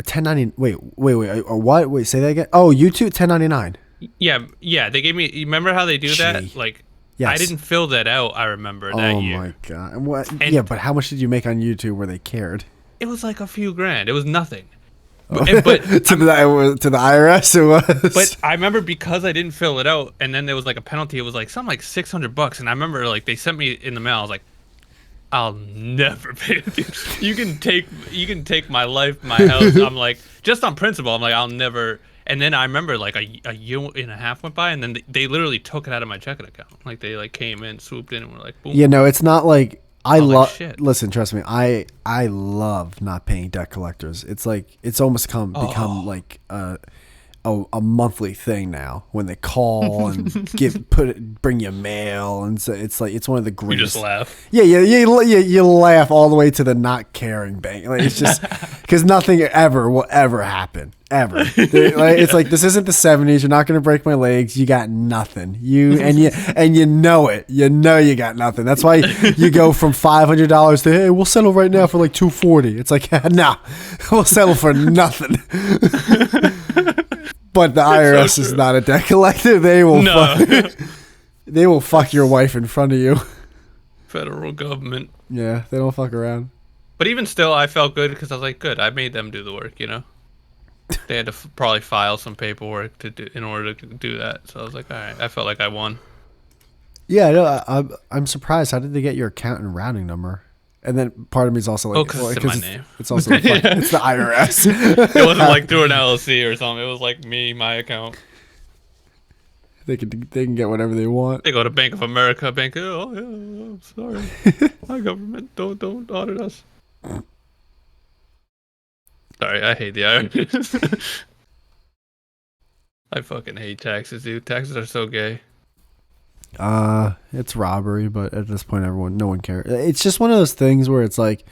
1090. Wait. What? Wait, say that again. Oh, YouTube 1099. Yeah. They gave me. You remember how they do Gee. that? Like, Yes. I didn't fill that out. I remember that Oh year. my god. And what? And- Yeah, but how much did you make on YouTube where they cared? It was like a few grand. It was nothing. Oh. But to the IRS it was. But I remember because I didn't fill it out, and then there was like a penalty. It was like something like $600, and I remember like they sent me in the mail. I was like, I'll never pay it. Dude. You can take my life, my house. I'm like, just on principle. I'm like, I'll never. And then I remember like a year and a half went by, and then they literally took it out of my checking account. Like they like came in, swooped in, and were like, boom. you know, it's not like I like, love. shit. Listen, trust me. I love not paying debt collectors. It's like it's almost become like a monthly thing now when they call and bring you mail, and so it's like it's one of the You greatest. just laugh. Yeah, you laugh all the way to the not caring bank. Like it's just because nothing ever will ever happen ever. It's like this isn't the 70s. You're not gonna break my legs. You got nothing. You know it. You know you got nothing. That's why you go from $500 to hey, we'll settle right now for like $240. It's like nah, we'll settle for nothing. But the IRS is not a debt collector. They will they will fuck your wife in front of you. Federal government. Yeah, they don't fuck around. But even still, I felt good because I was like, good. I made them do the work, you know. They had to probably file some paperwork in order to do that. So I was like, all right. I felt like I won. Yeah, no, I'm surprised. How did they get your account and routing number? And then part of me is also like, because it's in my name. It's also it's the IRS. It wasn't like through an LLC or something. It was like me, my account. They can get whatever they want. They go to Bank of America, oh yeah, sorry, my government, don't audit us. Sorry, I hate the IRS. I fucking hate taxes, dude. Taxes are so gay. It's robbery, but at this point, no one cares. It's just one of those things where it's like,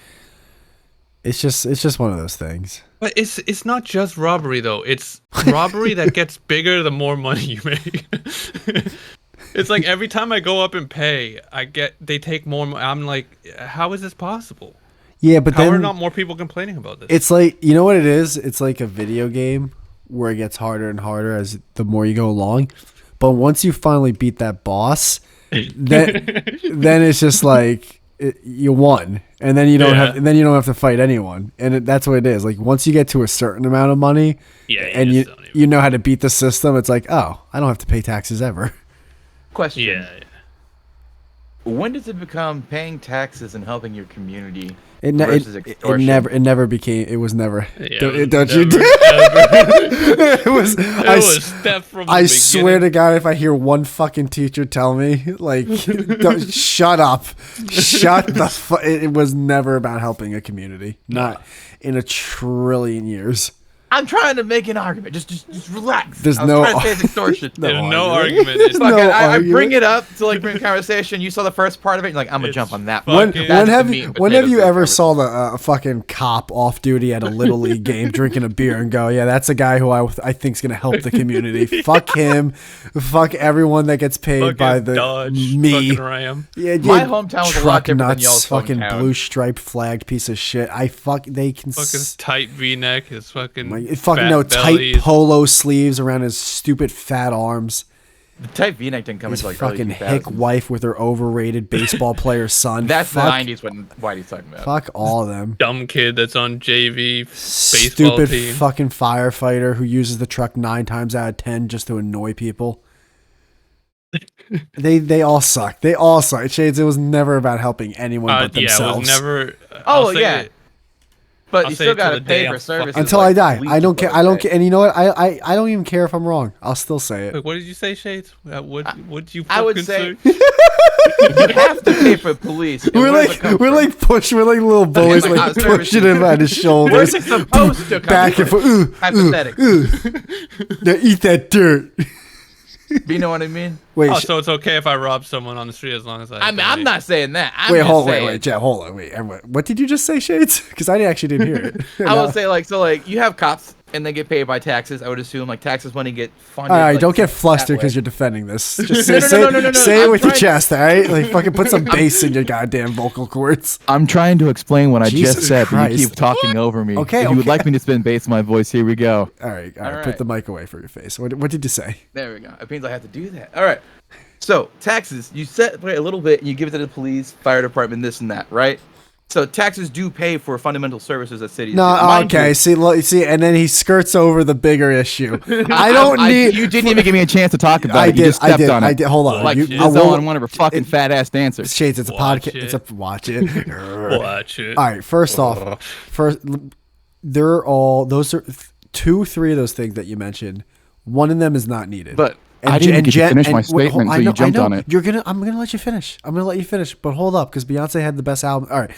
it's just one of those things. But it's not just robbery though. It's robbery that gets bigger the more money you make. It's like every time I go up and pay, they take more. I'm like, how is this possible? Yeah, but How then are not more people complaining about this? it's like, you know what it is? It's like a video game where it gets harder and harder as the more you go along. But once you finally beat that boss, then it's just like you won, and then you don't have to fight anyone, and that's what it is. Like once you get to a certain amount of money, and you know how to beat the system, it's like, oh, I don't have to pay taxes ever. Question. Yeah. When does it become paying taxes and helping your community It versus extortion? it never became. It was never. Yeah, don't it don't was you? never, It was. It was step from the I beginning. swear to God, if I hear one fucking teacher tell me, like, shut up, shut the it was never about helping a community. Not in a trillion years. I'm trying to make an argument. Just relax. There's I was trying to say it's extortion. There's no argument. It's Fuck it, no I bring argument. it up to like bring conversation. You saw the first part of it. You're like, I'm gonna jump on that. When That's have the meat and you potatoes of ever the saw the fucking cop off duty at a little league game drinking a beer and go, yeah, that's a guy who I think's gonna help the community. Fuck him. Fuck everyone that gets paid fucking by the Dodge, me. fucking Ram. Yeah, My yeah, hometown was a truck lot different than nuts, y'all's fucking hometown. blue striped flagged piece of shit. They can Fucking tight V-neck. His fucking fucking fat no belly. tight polo sleeves around his stupid fat arms. The type V-neck didn't come His into like fucking early hick 2000s. wife with her overrated baseball player son. That's fuck, the '90s when Whitey's talking about. fuck all of them. Dumb kid that's on JV baseball Stupid team. fucking firefighter who uses the truck 9 times out of 10 just to annoy people. They all suck. They all suck. Shades, it was never about helping anyone but Yeah, it themselves. was never. Oh, I'll say yeah. it. But I'll you say still it till gotta the pay day for I'm services Until like I die. weeks I don't before care. I don't they care. And you know what? I don't even care if I'm wrong. I'll still say it. Wait, what did you say, Shades? What you? I would fucking say you have to pay for police. And We're where does it like come we're from? like little boys like, like services. pushing him on his shoulders. Where's it supposed to come Back and from? forth. Hypothetically. Now eat that dirt. You know what I mean? Wait, Oh, so it's okay if I rob someone on the street as long as I. I mean, I'm not saying that. I'm wait, just hold on, saying, wait, Jeff, hold on, wait. What did you just say, Shades? Because I actually didn't hear it. I would say like you have cops and they get paid by taxes. I would assume like taxes money get funded. All right, like, don't get that flustered because way. you're defending this. Just No, say, no, no, no, no, no. say it I'm with your trying- chest, all right? Like fucking put some bass in your goddamn vocal cords. I'm trying to explain what I Jesus just said, but Christ. you keep talking over me. Okay, If you would okay. like me to spin bass in my voice, here we go. All right, All put right. the mic away from your face. What did you say? There we go. It means I have to do that. All right. So taxes, you separate a little bit and you give it to the police, fire department, this and that, right? So taxes do pay for fundamental services that cities. No, do. Mind okay. you- See, and then he skirts over the bigger issue. I don't need. You didn't even give me a chance to talk about I it. You did. just stepped on it. I did. Hold on. Like, You- she's I It's all won't- on one of her fucking fat ass dancers. Shades. It's a Watch podcast. it. It's a watch it. Watch it. All right. First off, they're all those are 3 of those things that you mentioned. One of them is not needed. But I didn't even get to finish my statement, so you jumped on it. I'm gonna let you finish. I'm gonna let you finish, but hold up, because Beyonce had the best album. All right.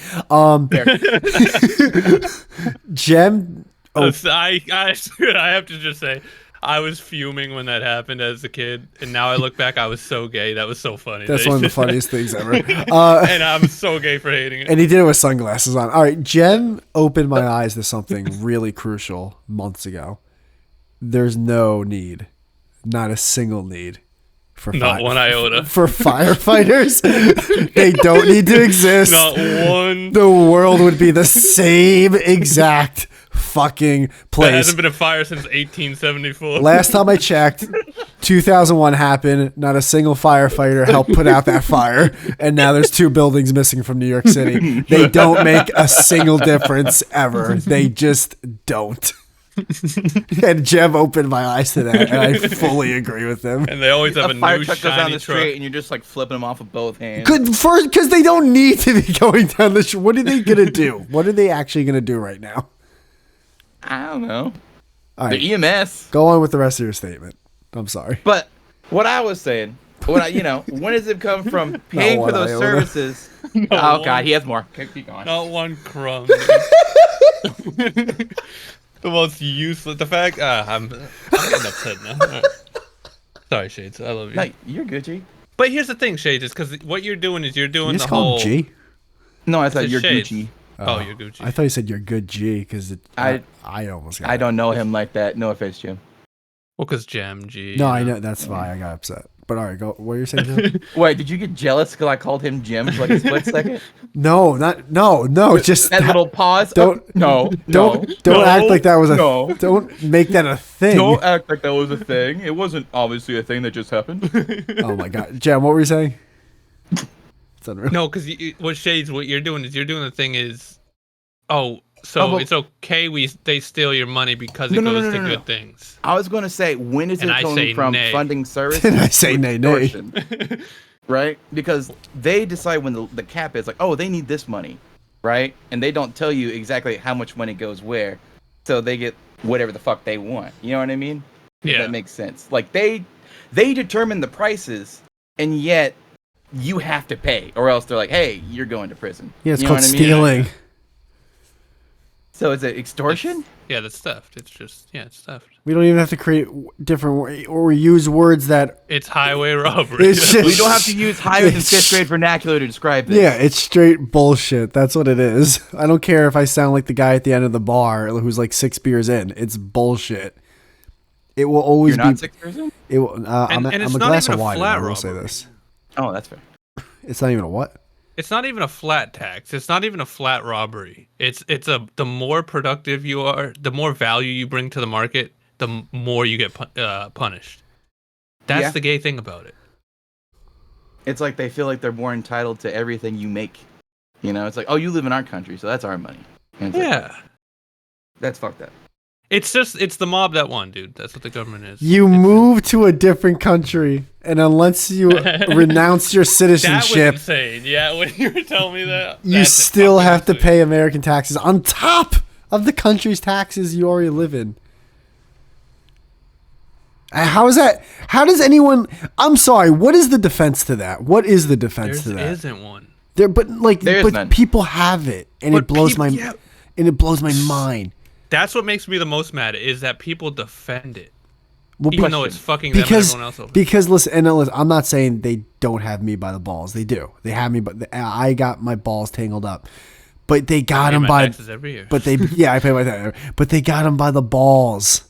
Jem. Oh, I have to just say, I was fuming when that happened as a kid, and now I look back, I was so gay. That was so funny. that's They one of the did funniest things ever. that. And I'm so gay for hating it. And he did it with sunglasses on. All right, Jem opened my eyes to something really crucial months ago. There's no need, not a single need, for Not one iota. for firefighters. They don't need to exist. Not one. The world would be the same exact fucking There place. hasn't been a fire since 1874. Last time I checked, 2001 happened. Not a single firefighter helped put out that fire, and now there's 2 buildings missing from New York City. They don't make a single difference ever. They just don't. And Jem opened my eyes to that, and I fully agree with him. And they always have a a fire new truck goes down shiny the truck. street and you're just like flipping them off with both hands. Because they don't need to be going down the street. What are they gonna do? What are they actually gonna do right now? I don't know. All right, The EMS. go on with the rest of your statement. I'm sorry. But what I was saying, when does it come from paying for one those iota. services? Oh one. God, he has more. Keep going. Not one crumb. The most useless. The fact. I'm getting upset now. All right. Sorry, Shades. I love you. No, you're good, G. But here's the thing, Shades, is because what you're doing is you're doing You the just call whole. him G. No, I thought It's you're Shades. Gucci. Oh, you're Gucci. I thought you said you're good G because I almost got I it. don't know him like that. No offense, Jim. Well, because Jam G. No, I know that's why I got upset. But all right, go. What are you saying, Jim? Wait, did you get jealous because I called him Jim for like a split second? No. Just That little pause. Don't Don't act like that was a. Don't make that a thing. Don't act like that was a thing. It wasn't obviously a thing that just happened. Oh my god, Jim, what were you saying? It's unreal. No, because what Shades, what you're doing the thing is, it's okay. They steal your money because it goes to good things. I was going to say, when is it going from funding service? And I say nay. Right? Because they decide when the cap is like, oh, they need this money, right? And they don't tell you exactly how much money goes where, so they get whatever the fuck they want. You know what I mean? Yeah, that makes sense. Like they determine the prices, and yet you have to pay, or else they're like, hey, you're going to prison. Yeah, it's called stealing. So is it extortion? Yeah, that's theft. It's just it's theft. We don't even have to create different or use words that. It's highway robbery. We don't have to use higher than 5th grade vernacular to describe this. Yeah, it's straight bullshit. That's what it is. I don't care if I sound like the guy at the end of the bar who's like 6 beers in. It's bullshit. It will always You're be. Not 6 beers in? It will. I'm a glass of wine. I will say robbery. this. Oh, that's fair. It's not even a what? It's not even a flat tax. It's not even a flat robbery. The more productive you are, the more value you bring to the market, the more you get punished. That's the gay thing about it. It's like they feel like they're more entitled to everything you make. You know, it's like, oh, you live in our country, so that's our money. And it's like, that's fucked up. It's the mob that won, dude. That's what the government is. You move to a different country, and unless you renounce your citizenship, that was insane. Yeah, when you were telling me that, you still have to pay American taxes on top of the country's taxes you already live in. How is that? How does anyone? I'm sorry. What is the defense to that? What is the defense to that? There isn't one. But people have it, and it blows my mind. That's what makes me the most mad is that people defend it, well, even though it's fucking them and everyone else over. Because listen, I'm not saying they don't have me by the balls. They do. They have me, but I got my balls tangled up. But they got them by. Taxes every year. But I pay my taxes. But they got them by the balls.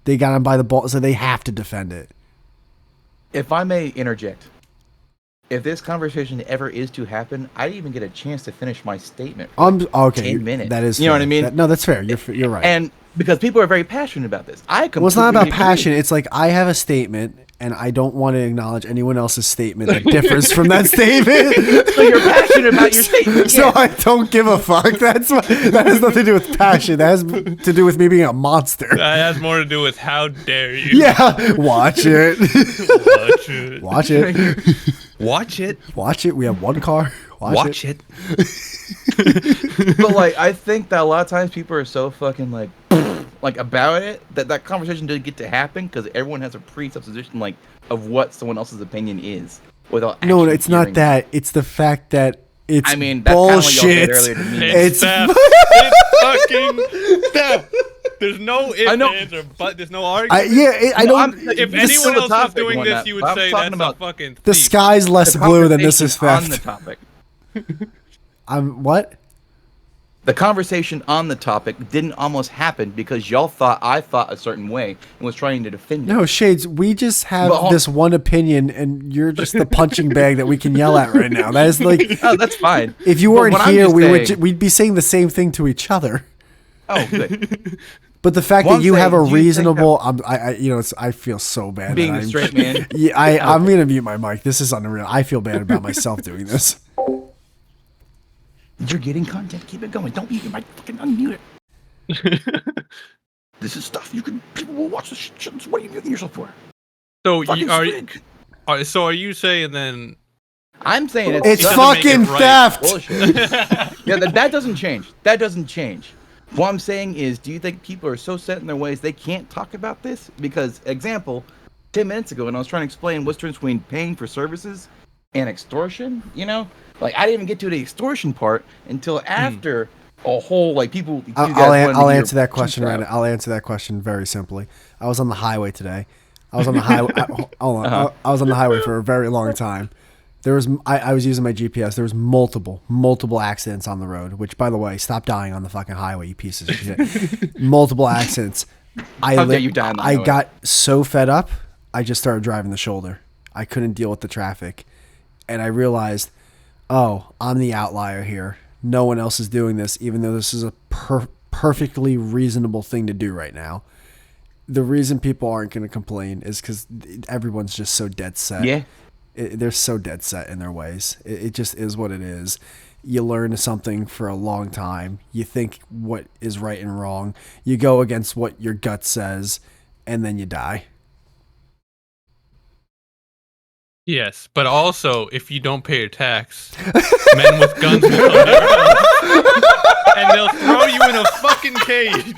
They got them by the balls, so they have to defend it. If I may interject, if this conversation ever is to happen, I didn't even get a chance to finish my statement. Okay, 10 minutes. That is, you know what I mean? That's fair. You're right. And because people are very passionate about this, it's not about passion. It's like I have a statement, and I don't want to acknowledge anyone else's statement that differs from that statement. So you're passionate about your statement. So I don't give a fuck. That has nothing to do with passion. That has to do with me being a monster. That has more to do with how dare you. Yeah, watch it. Watch it. Watch it. Watch it. We have one car. Watch it. But like, I think that a lot of times people are so fucking like about it that conversation doesn't get to happen because everyone has a presupposition like of what someone else's opinion is without. No, it's not that. It's the fact that it's. I mean, that's bullshit. Kind of what y'all said earlier to me. It's theft. It's fucking theft. There's no ifs, ands, or but. There's no argument. I don't. If anyone else was doing this, you would say that's a fucking thief. The sky's less blue than this is theft. On the topic. What? The conversation on the topic didn't almost happen because y'all thought I thought a certain way and was trying to defend it. No, Shades, we just have this one opinion, and you're just the punching bag that we can yell at right now. That is like, oh, that's fine. If you weren't here, we'd be saying the same thing to each other. Oh, good. But the fact that you have a reasonable, I feel so bad. Being a straight man. Yeah, I'm gonna mute my mic. This is unreal. I feel bad about myself doing this. You're getting content. Keep it going. Don't mute your mic. Fucking unmute it. This is stuff people will watch this shit. So what are you muting yourself for? So are you saying then? I'm saying it's fucking theft. Bullshit. Yeah, that doesn't change. That doesn't change. What I'm saying is, do you think people are so set in their ways they can't talk about this? Because, example, 10 minutes ago when I was trying to explain what's the difference between paying for services and extortion, like I didn't even get to the extortion part until after a whole people. I'll answer that question right now. I'll answer that question very simply. I was on the highway today. I was on the highway. Hold on. I was on the highway for a very long time. I was using my GPS. There was multiple accidents on the road. Which, by the way, stop dying on the fucking highway, you pieces of shit. Multiple accidents. How dare you die on the highway? I got so fed up, I just started driving the shoulder. I couldn't deal with the traffic. And I realized, oh, I'm the outlier here. No one else is doing this, even though this is a perfectly reasonable thing to do right now. The reason people aren't going to complain is because everyone's just so dead set. Yeah. They're so dead set in their ways. It just is what it is. You learn something for a long time. You think what is right and wrong. You go against what your gut says, and then you die. Yes, but also, if you don't pay your tax, men with guns will come to your house, and they'll throw you in a fucking cage.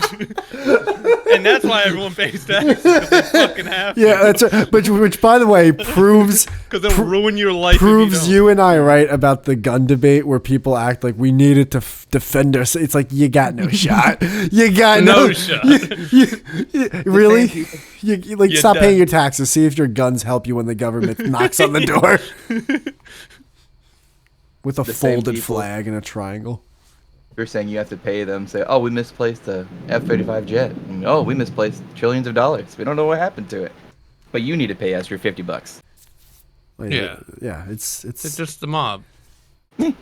And that's why everyone pays taxes, because they fucking have to. Yeah, that's right. Which, by the way, proves... Because they'll ruin your life. Proves you and I right about the gun debate where people act like we needed to defend us. It's like, you got no shot. You got no shot. Really? You You're stop done. paying your taxes. See if your guns help you when the government knocks on the door. With a The same folded people. flag and a triangle. You're saying you have to pay them. Say, oh, we misplaced the F-35 jet. And, oh, we misplaced trillions of dollars. We don't know what happened to it. But you need to pay us your $50. Like, Yeah. Yeah, it's just the mob. They're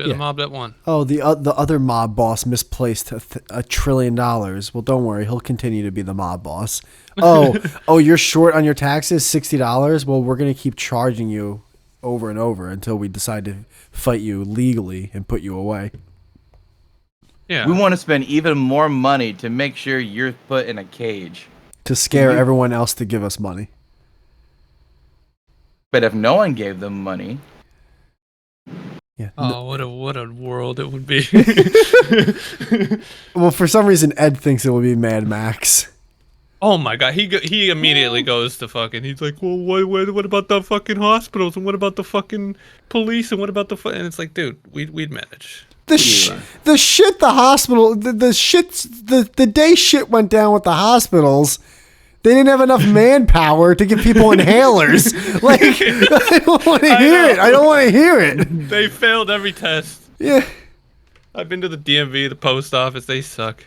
the mob that won. Oh, the other mob boss misplaced $1 trillion. Well, don't worry, he'll continue to be the mob boss. Oh, you're short on your taxes, $60. Well, we're gonna keep charging you over and over until we decide to fight you legally and put you away. Yeah. We want to spend even more money to make sure you're put in a cage. To scare everyone else to give us money. But if no one gave them money, Yeah. Oh, what a world it would be. Well, for some reason, Ed thinks it will be Mad Max. Oh my god, he immediately goes to fucking. He's like, well, what about the fucking hospitals and what about the fucking police and what about the and it's like, dude, we'd manage. The shit the hospital the day shit went down with the hospitals. They didn't have enough manpower to give people inhalers. Like, I don't want to hear it. I don't want to hear it. They failed every test. Yeah. I've been to the DMV, the post office. They suck.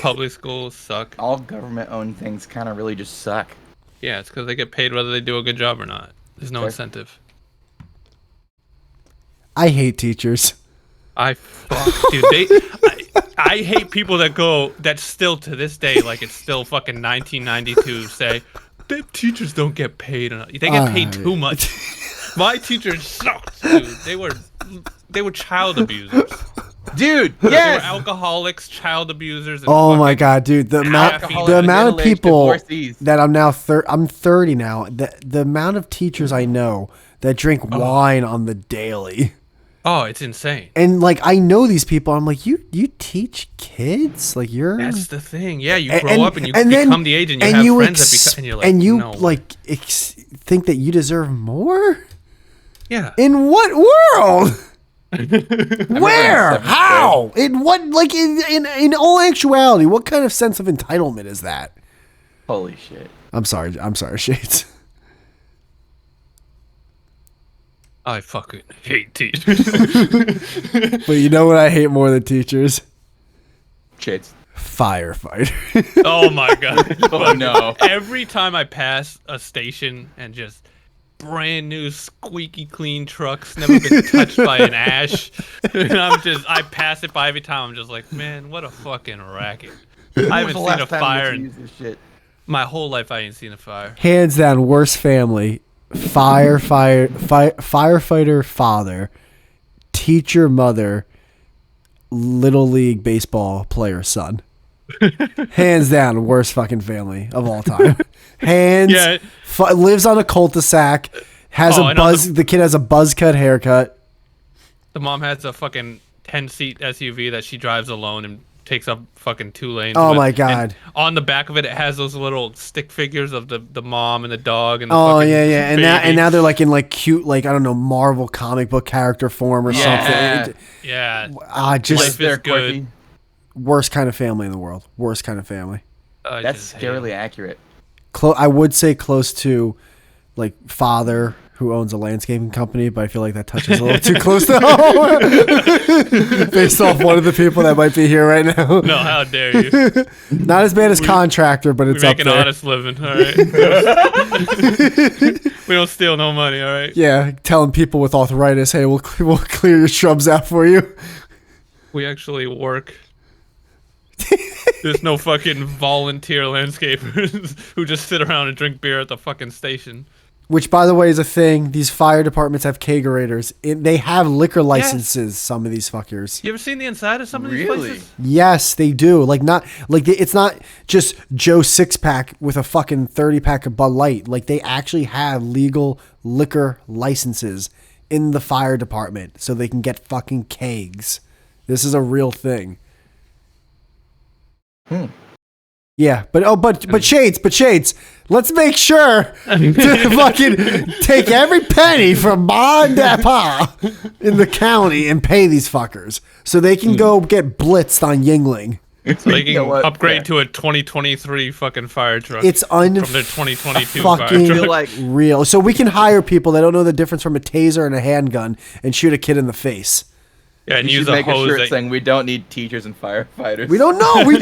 Public schools suck. all government-owned things kind of really just suck. Yeah, it's because they get paid whether they do a good job or not. There's no Okay. incentive. I hate teachers. Dude, I hate people that still to this day, like it's still fucking 1992, say, the teachers don't get paid enough. They get paid too much. My teachers sucked, dude. They were child abusers. Dude, They were yes! alcoholics, child abusers. And Oh my fucking- god, dude! The amount of middle-aged people divorcees. that I'm 30 now. The amount of teachers I know that drink wine on the daily. Oh, it's insane. And like, I know these people. I'm like, you teach kids? Like, you're That's the thing. Yeah, you grow up and you then- become the age and you have friends that become, and you're like, and you no. like think that you deserve more. Yeah. In what world? Where? seventh How? In what? Like, in all actuality, what kind of sense of entitlement is that? Holy shit. I'm sorry, Shades. I fucking hate teachers. But you know what I hate more than teachers? Shits. Firefighter. Oh my god. Oh no. Every time I pass a station and just brand new squeaky clean trucks, never been touched by an ash, and I pass it by every time. I'm just like, man, what a fucking racket. I haven't seen a fire in Use this shit? my whole life. I ain't seen a fire. Hands down, worst family. Firefighter father, teacher mother, little league baseball player son. Hands down, worst fucking family of all time. Hands. Yeah. Lives on a cul-de-sac. Has Oh, a I know buzz. The kid has a buzz cut haircut. The mom has a fucking 10-seat SUV that she drives alone and takes up fucking 2 lanes. Oh with. my God. And on the back of it, it has those little stick figures of the mom and the dog and the Oh fucking yeah. And baby. now they're like in like cute, like, I don't know, Marvel comic book character form or Yeah. something. Yeah. Just Life is They're good. quirky. worst kind of family in the world. Worst kind of family. That's scarily accurate. I would say close to like father who owns a landscaping company, but I feel like that touches a little too close to home. Based off one of the people that might be here right now. No, how dare you? Not as bad as contractor, but it's We up make there. an honest living, all right? We don't steal no money, all right? Yeah, telling people with arthritis, hey, we'll clear your shrubs out for you. We actually work. There's no fucking volunteer landscapers who just sit around and drink beer at the fucking station. Which, by the way, is a thing. These fire departments have kegerators. They have liquor licenses. Some of these fuckers. You ever seen the inside of some of these places? Yes, they do. It's not just Joe 6-pack with a fucking 30-pack of Bud Light. Like, they actually have legal liquor licenses in the fire department so they can get fucking kegs. This is a real thing. Yeah, but Shades, let's make sure to fucking take every penny from Ma and Pa in the county and pay these fuckers so they can go get blitzed on Yingling. So they can upgrade to a 2023 fucking fire truck. It's from their 2022 fucking fire truck. real. So we can hire people that don't know the difference from a taser and a handgun and shoot a kid in the face. Yeah, and you use should make a hose shirt saying we don't need teachers and firefighters. We don't know. We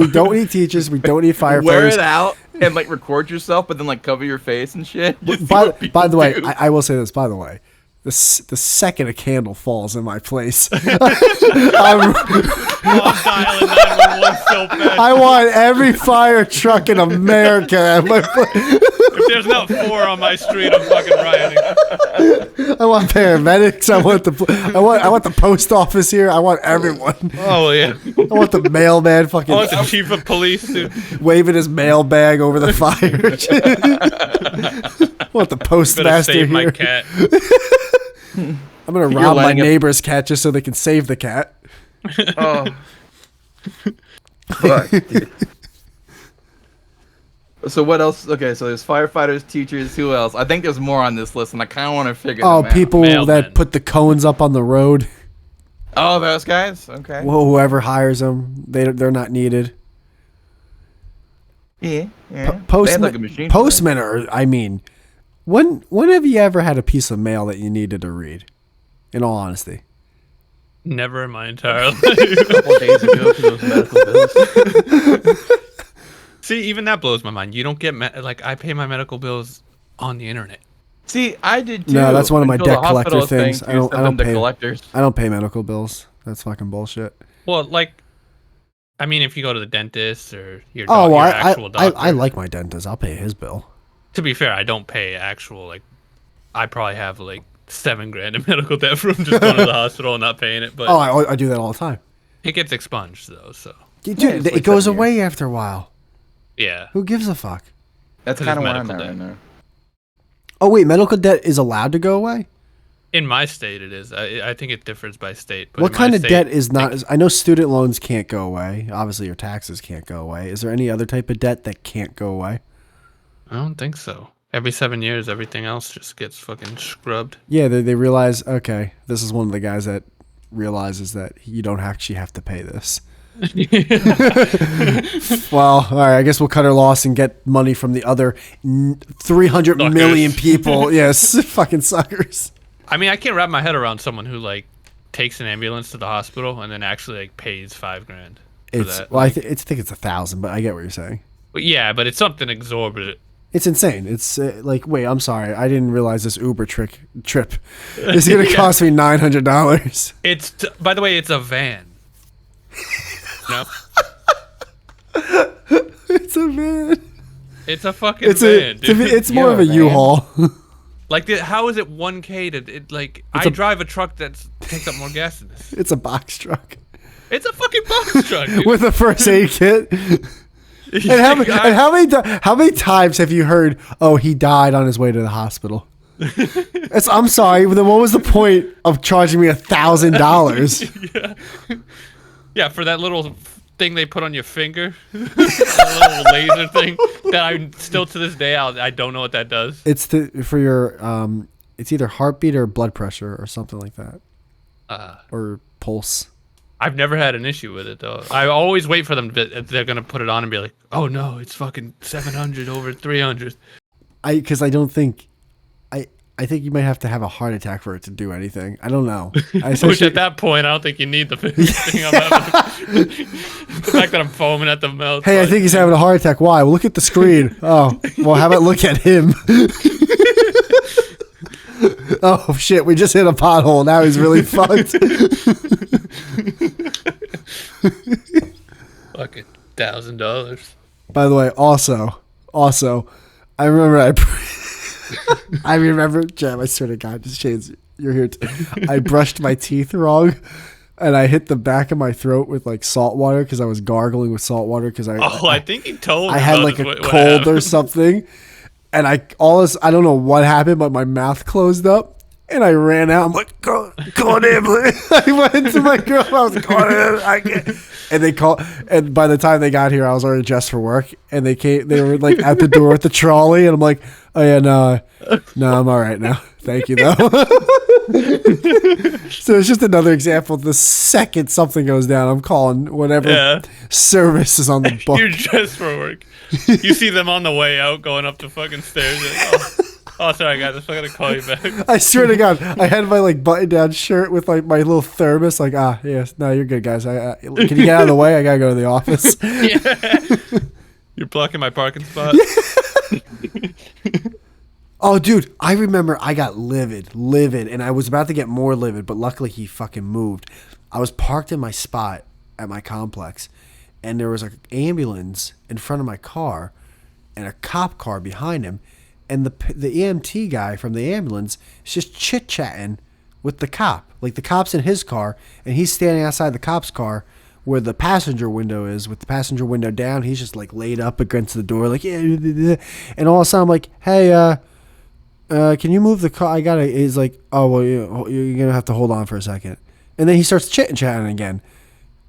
don't need teachers. We don't need firefighters. Wear it out and like record yourself, but then like cover your face and shit. By the way, I will say this. By the way, the second a candle falls in my place, I'm dialing 911 so fast. I want every fire truck in America at my place. If there's not 4 on my street, I'm fucking rioting. I want paramedics. I want the post office here. I want everyone. Oh yeah. I want the mailman fucking I want the chief of police to waving his mail bag over the fire. I want the postmaster save here. my cat. I'm gonna rob my neighbor's cat just so they can save the cat. Oh. Fuck, dude. So what else? Okay, so there's firefighters, teachers. Who else? I think there's more on this list, and I kind of want to figure them out. People Mailmen. that put the cones up on the road. Oh, those guys. Okay. Well, whoever hires them, they're not needed. Yeah. They have like a machine postmen are. I mean, when have you ever had a piece of mail that you needed to read? In all honesty. Never in my entire life. A couple days ago for those medical bills. See, even that blows my mind. You don't get I pay my medical bills on the internet. See, I did too. No, that's one of my debt collector things. I don't pay collectors. I don't pay medical bills. That's fucking bullshit. Well, I mean, if you go to the dentist or your actual doctor. I like my dentist. I'll pay his bill. To be fair, I don't pay actual I probably have $7,000 in medical debt from just going to the hospital and not paying it. But I do that all the time. It gets expunged though, so. Dude, it goes away after a while. Yeah. Who gives a fuck? That's kind of what I'm at right now. Oh wait, medical debt is allowed to go away? In my state, it is. I think it differs by state. But what kind of debt is not? I know student loans can't go away. Obviously, your taxes can't go away. Is there any other type of debt that can't go away? I don't think so. Every 7 years, everything else just gets fucking scrubbed. Yeah, they realize, okay, this is one of the guys that realizes that you don't actually have to pay this. Well, all right, I guess we'll cut our loss and get money from the other 300 million people. Yes, fucking suckers. I mean, I can't wrap my head around someone who takes an ambulance to the hospital and then actually pays $5,000 for that. Well, I think it's 1,000, but I get what you're saying. But yeah, but it's something exorbitant. It's insane. It's wait, I'm sorry, I didn't realize this Uber trip is going to cost me $900. It's by the way, it's a van. No. It's a van. It's a fucking van, dude. It's more of a U-Haul. How is it 1K to I drive a truck that takes up more gas than this. It's a box truck. It's a fucking box truck, dude. With a first aid kit. And how many times have you heard, oh, he died on his way to the hospital? I'm sorry, then what was the point of charging me $1,000? Yeah, for that little thing they put on your finger, that little laser thing that I still to this day I don't know what that does. It's for your it's either heartbeat or blood pressure or something like that, or pulse. I've never had an issue with it though. I always wait for them. They're gonna put it on and be like, "Oh no, it's fucking 700 over 300." Because I don't think, I I think you might have to have a heart attack for it to do anything. I don't know. Which at that point, I don't think you need the thing. The fact that I'm foaming at the mouth. Hey, I think he's having a heart attack. Why? Well, look at the screen. Oh, well, how about look at him? Oh, shit. We just hit a pothole. Now he's really fucked. Fucking $1,000. By the way, also, I remember, Jam, I swear to God, just Shades, you're here. I brushed my teeth wrong, and I hit the back of my throat with like salt water because I was gargling with salt water because I think he told me. I had like a cold or something, and I don't know what happened, but my mouth closed up. And I ran out. I'm like, go in. I went to my girl. I was going in. And they called. And by the time they got here, I was already dressed for work. And they came. They were like at the door with the trolley. And I'm like, oh yeah, no, I'm all right now. Thank you though. So it's just another example. The second something goes down, I'm calling whatever service is on the book. You're dressed for work. You see them on the way out, going up the fucking stairs. Like, oh, sorry, guys. I'm going to call you back. I swear to God, I had my like button-down shirt with like my little thermos. Like, yes, no, you're good, guys. Can you get out of the way? I gotta go to the office. Yeah. You're blocking my parking spot. Oh, dude, I remember I got livid, and I was about to get more livid, but luckily he fucking moved. I was parked in my spot at my complex, and there was an ambulance in front of my car, and a cop car behind him. And the EMT guy from the ambulance is just chit-chatting with the cop. Like, the cop's in his car, and he's standing outside the cop's car where the passenger window is, with the passenger window down. He's just, like, laid up against the door, like, yeah. And all of a sudden, I'm like, hey, can you move the car? He's like, oh, well, you're going to have to hold on for a second. And then he starts chit-chatting again.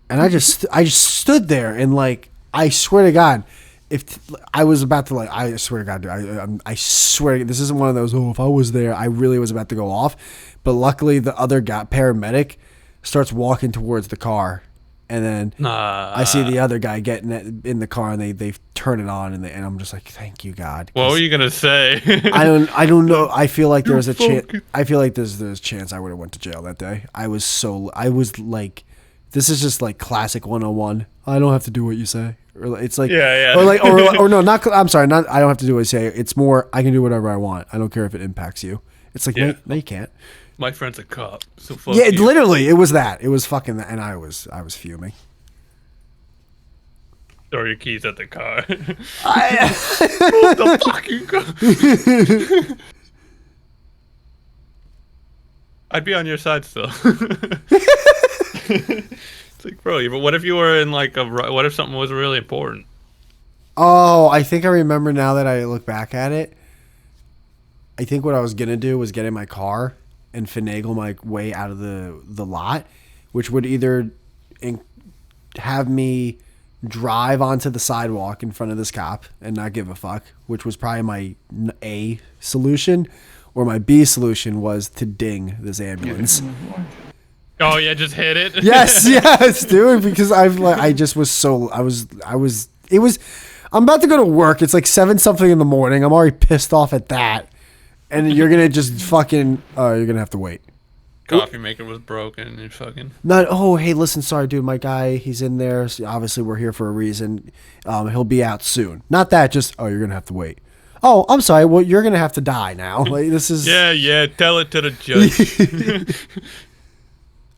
And I just stood there, and, like, I swear to God, if I was about to, like, I swear to God, dude, I swear, this isn't one of those, if I was there, I really was about to go off. But luckily, the other guy, paramedic, starts walking towards the car. And then I see the other guy getting in the car, and they turn it on, and I'm just like, thank you, God. What were you going to say? I don't know. I feel like there was a chance. I feel like there's a chance I would have went to jail that day. I was like, this is just like classic 101. I don't have to do what you say. Or it's like, or no, not. I'm sorry, not. I don't have to do what you say. It's more, I can do whatever I want. I don't care if it impacts you. It's like, no, you can't. My friend's a cop, so fuck you. Literally, it was that. It was fucking that, and I was fuming. Throw your keys at the car. Move the fucking car. I'd be on your side still. It's like, bro, but what if you were in like what if something was really important? Oh, I think I remember now that I look back at it. I think what I was gonna do was get in my car and finagle my way out of the lot, which would either have me drive onto the sidewalk in front of this cop and not give a fuck, which was probably my A solution, or my B solution was to ding this ambulance. Oh yeah, just hit it. Yes, dude. Because I'm about to go to work. It's like 7-something in the morning. I'm already pissed off at that, and you're gonna just fucking. You're gonna have to wait. Coffee maker was broken and you fucking. Not. Oh, hey, listen, sorry, dude. My guy, he's in there. So obviously, we're here for a reason. He'll be out soon. Not that. Just you're gonna have to wait. Oh, I'm sorry. Well, you're gonna have to die now. Like this is. Yeah. Tell it to the judge.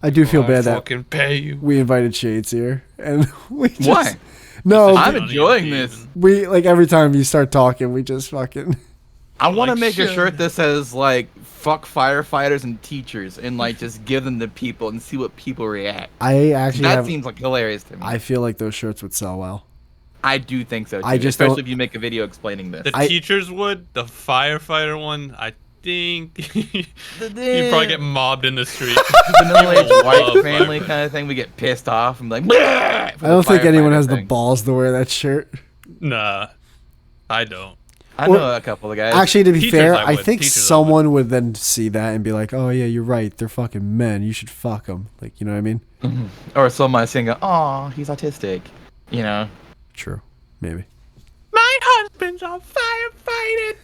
I do feel bad that fucking pay you. We invited Shades here, and we just. Why? No, I'm enjoying this. We like every time you start talking, we just fucking. I want to make a shirt that says like "fuck firefighters and teachers" and like just give them to people and see what people react. That seems like hilarious to me. I feel like those shirts would sell well. I do think so too, especially if you make a video explaining this. The teachers would. The firefighter one, I think you'd probably get mobbed in the street. The middle-aged white family kind of thing. We get pissed off and like. I don't think anyone has the balls to wear that shirt. Nah, I don't. I know a couple of guys. Actually, to be fair, I think someone would then see that and be like, "Oh yeah, you're right. They're fucking men. You should fuck them." Like, you know what I mean? Mm-hmm. Or someone saying, "Oh, he's autistic," you know. True, maybe. My husband's a firefighter,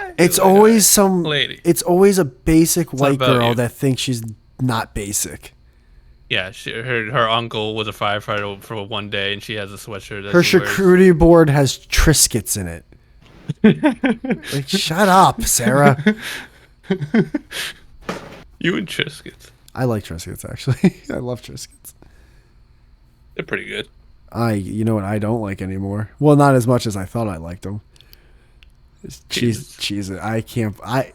$99. It's always some lady. It's always a basic white about girl you. that thinks she's not basic. Yeah, her uncle was a firefighter for one day, and she has a sweatshirt. That Her she wears. charcuterie board has Triscuits in it. Like, shut up, Sarah. You and Triscuits. I like Triscuits, actually. I love Triscuits. They're pretty good. You know what I don't like anymore? Well, not as much as I thought I liked them. It's cheese. I can't. I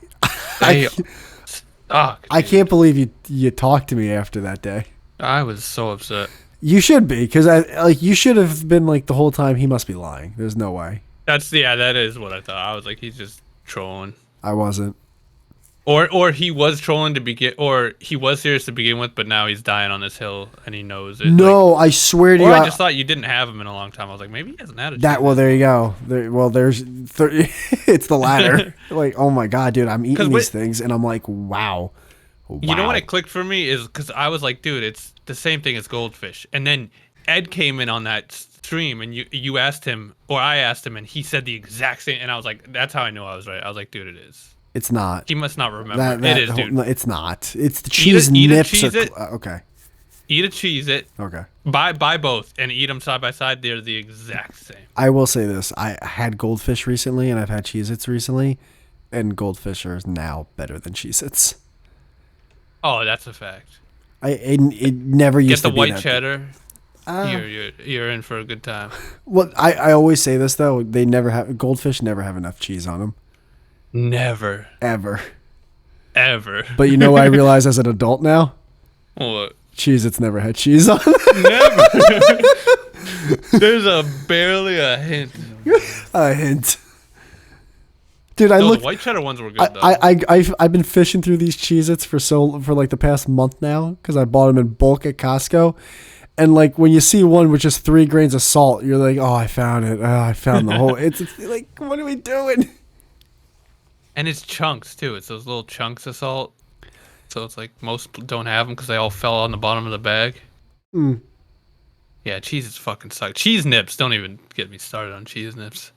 can't believe you talked to me after that day. I was so upset. You should be, because you should have been like the whole time. He must be lying. There's no way. That is what I thought. I was like, he's just trolling. I wasn't. Or he was trolling to begin, or he was serious to begin with, but now he's dying on this hill and he knows it. No, like, I swear to you. I just thought you didn't have him in a long time. I was like, maybe he hasn't had a that. Well, there you go. It's the latter. Like, oh my god, dude, I'm eating these things, and I'm like, wow. You know what it clicked for me is because I was like, dude, it's the same thing as goldfish. And then Ed came in on that stream, and you asked him, or I asked him, and he said the exact same. And I was like, that's how I knew I was right. I was like, dude, it is. It's not. He must not remember. It is, dude. No, it's not. It's the cheese nips. Okay. Eat a Cheez-It. Okay. Buy both and eat them side by side. They're the exact same. I will say this. I had goldfish recently, and I've had Cheez-Its recently, and goldfish are now better than Cheez-Its. Oh, that's a fact. It never used to be. Get the white cheddar. You're in for a good time. Well, I always say this though. Goldfish never have enough cheese on them. Never. Ever. But you know what I realize as an adult now? What? Cheez-Its never had cheese on them. Never. There's barely a hint. A hint. Dude, the white cheddar ones were good though. I've been fishing through these Cheez-Its for like the past month now because I bought them in bulk at Costco. And like when you see one with just 3 grains of salt, you're like, oh, I found it. Oh, I found the whole. It's like, what are we doing? And it's chunks too. It's those little chunks of salt. So it's like most don't have them because they all fell on the bottom of the bag. Mm. Yeah, cheese fucking suck. Cheese nips. Don't even get me started on cheese nips.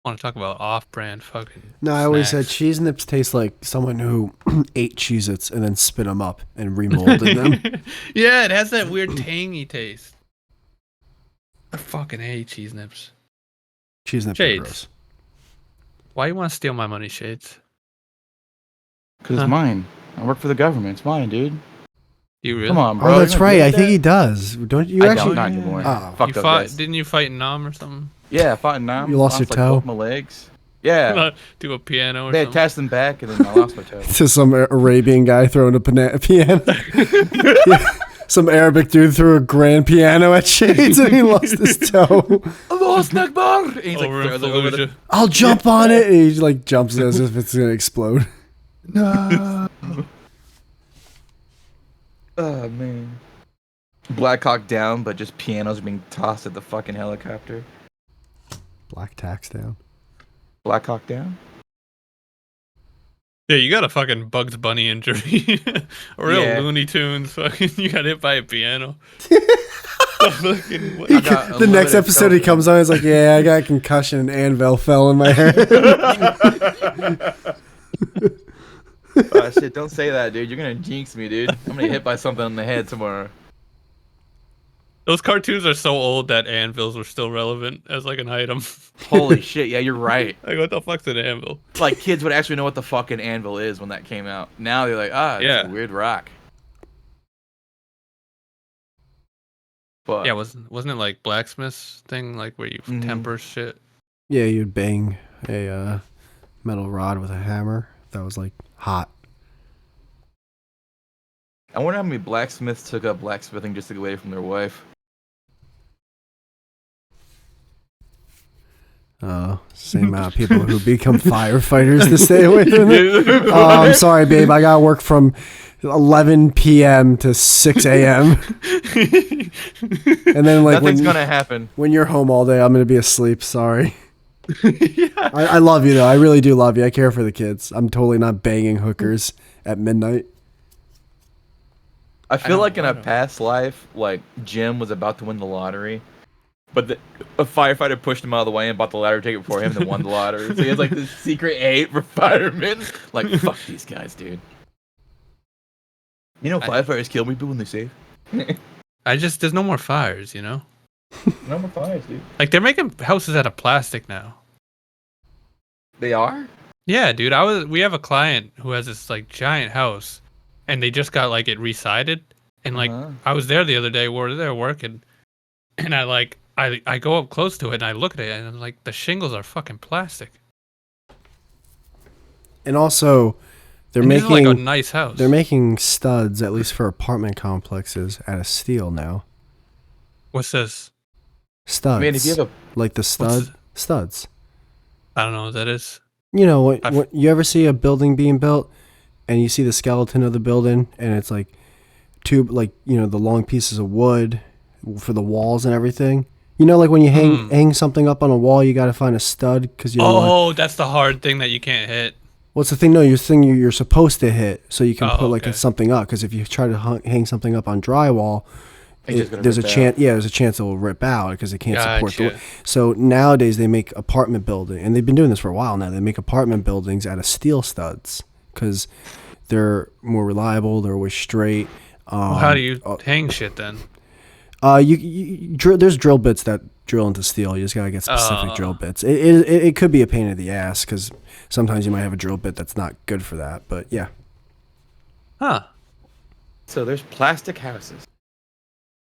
I want to talk about off-brand fucking. No, I always said cheese nips taste like someone who ate Cheez-Its and then spit them up and remolded them. Yeah, it has that weird tangy taste. I fucking hate cheese nips. Cheese nips are gross. Why you want to steal my money, Shades? Because it's mine. I work for the government. It's mine, dude. You really? Come on, bro. Oh, that's right. I think he does. Don't you actually? Not anymore. Oh. Fuck those guys. Didn't you fight in Nam or something? Yeah, I fought in Nam. You lost your toe? Both my legs. Yeah. Do a piano or They something? attached them back, and then I lost my toe. To some Arabian guy throwing a piano. Yeah. Some Arabic dude threw a grand piano at Shades and he lost his toe. Allah Akbar! And he's like, over the... I'll jump on it. And he like jumps as if it's gonna explode. No. Oh man. Black Hawk Down, but just pianos being tossed at the fucking helicopter. Black Tax Down. Black Hawk Down? Yeah, you got a fucking Bugs Bunny injury. A real Looney Tunes fucking, you got hit by a piano. The next episode he comes on, he's like, yeah, I got a concussion and anvil fell in my head. Oh shit, don't say that, dude. You're gonna jinx me, dude. I'm gonna get hit by something on the head tomorrow. Those cartoons are so old that anvils were still relevant as like an item. Holy shit, yeah, you're right. Like, what the fuck's an anvil? Like, kids would actually know what the fucking anvil is when that came out. Now they're like, it's a weird rock. But yeah, wasn't it like blacksmith's thing, like where you temper shit? Yeah, you'd bang a metal rod with a hammer that was like hot. I wonder how many blacksmiths took up blacksmithing just to get away from their wife. Same amount of people who become firefighters to stay away from it. I'm sorry, babe. I got work from 11 p.m. to 6 a.m. And then like nothing's gonna happen. When you're home all day, I'm gonna be asleep. Sorry. Yeah. I love you though. I really do love you. I care for the kids. I'm totally not banging hookers at midnight. I feel like in a past life, like Jim was about to win the lottery, But a firefighter pushed him out of the way and bought the lottery ticket for him and then won the lottery. So he has like this secret hate for firemen. Like, fuck these guys, dude. You know, firefighters kill people when they save. There's no more fires, you know? No more fires, dude. Like, they're making houses out of plastic now. They are? Yeah, dude. We have a client who has this like giant house, and they just got like it re-sided. And like I was there the other day, we were there working, and I go up close to it and I look at it and I'm like, the shingles are fucking plastic. And also, they're and making like a nice house. They're making studs, at least for apartment complexes, out of steel now. What's this? Studs. I mean, if you have like the studs. I don't know what that is. You know, when you ever see a building being built, and you see the skeleton of the building, and it's like the long pieces of wood for the walls and everything. You know, like when you hang something up on a wall, you got to find a stud because you. That's the hard thing that you can't hit. What's the thing? No, you're supposed to hit so you can put something up. Because if you try to hang something up on drywall, there's a chance. Yeah, there's a chance it will rip out because it can't support the. So nowadays they make apartment building, and they've been doing this for a while now. They make apartment buildings out of steel studs because they're more reliable. They're always straight. How do you hang shit then? There's drill bits that drill into steel. You just gotta get specific drill bits. It could be a pain in the ass because sometimes you might have a drill bit that's not good for that. But yeah. Huh. So there's plastic houses.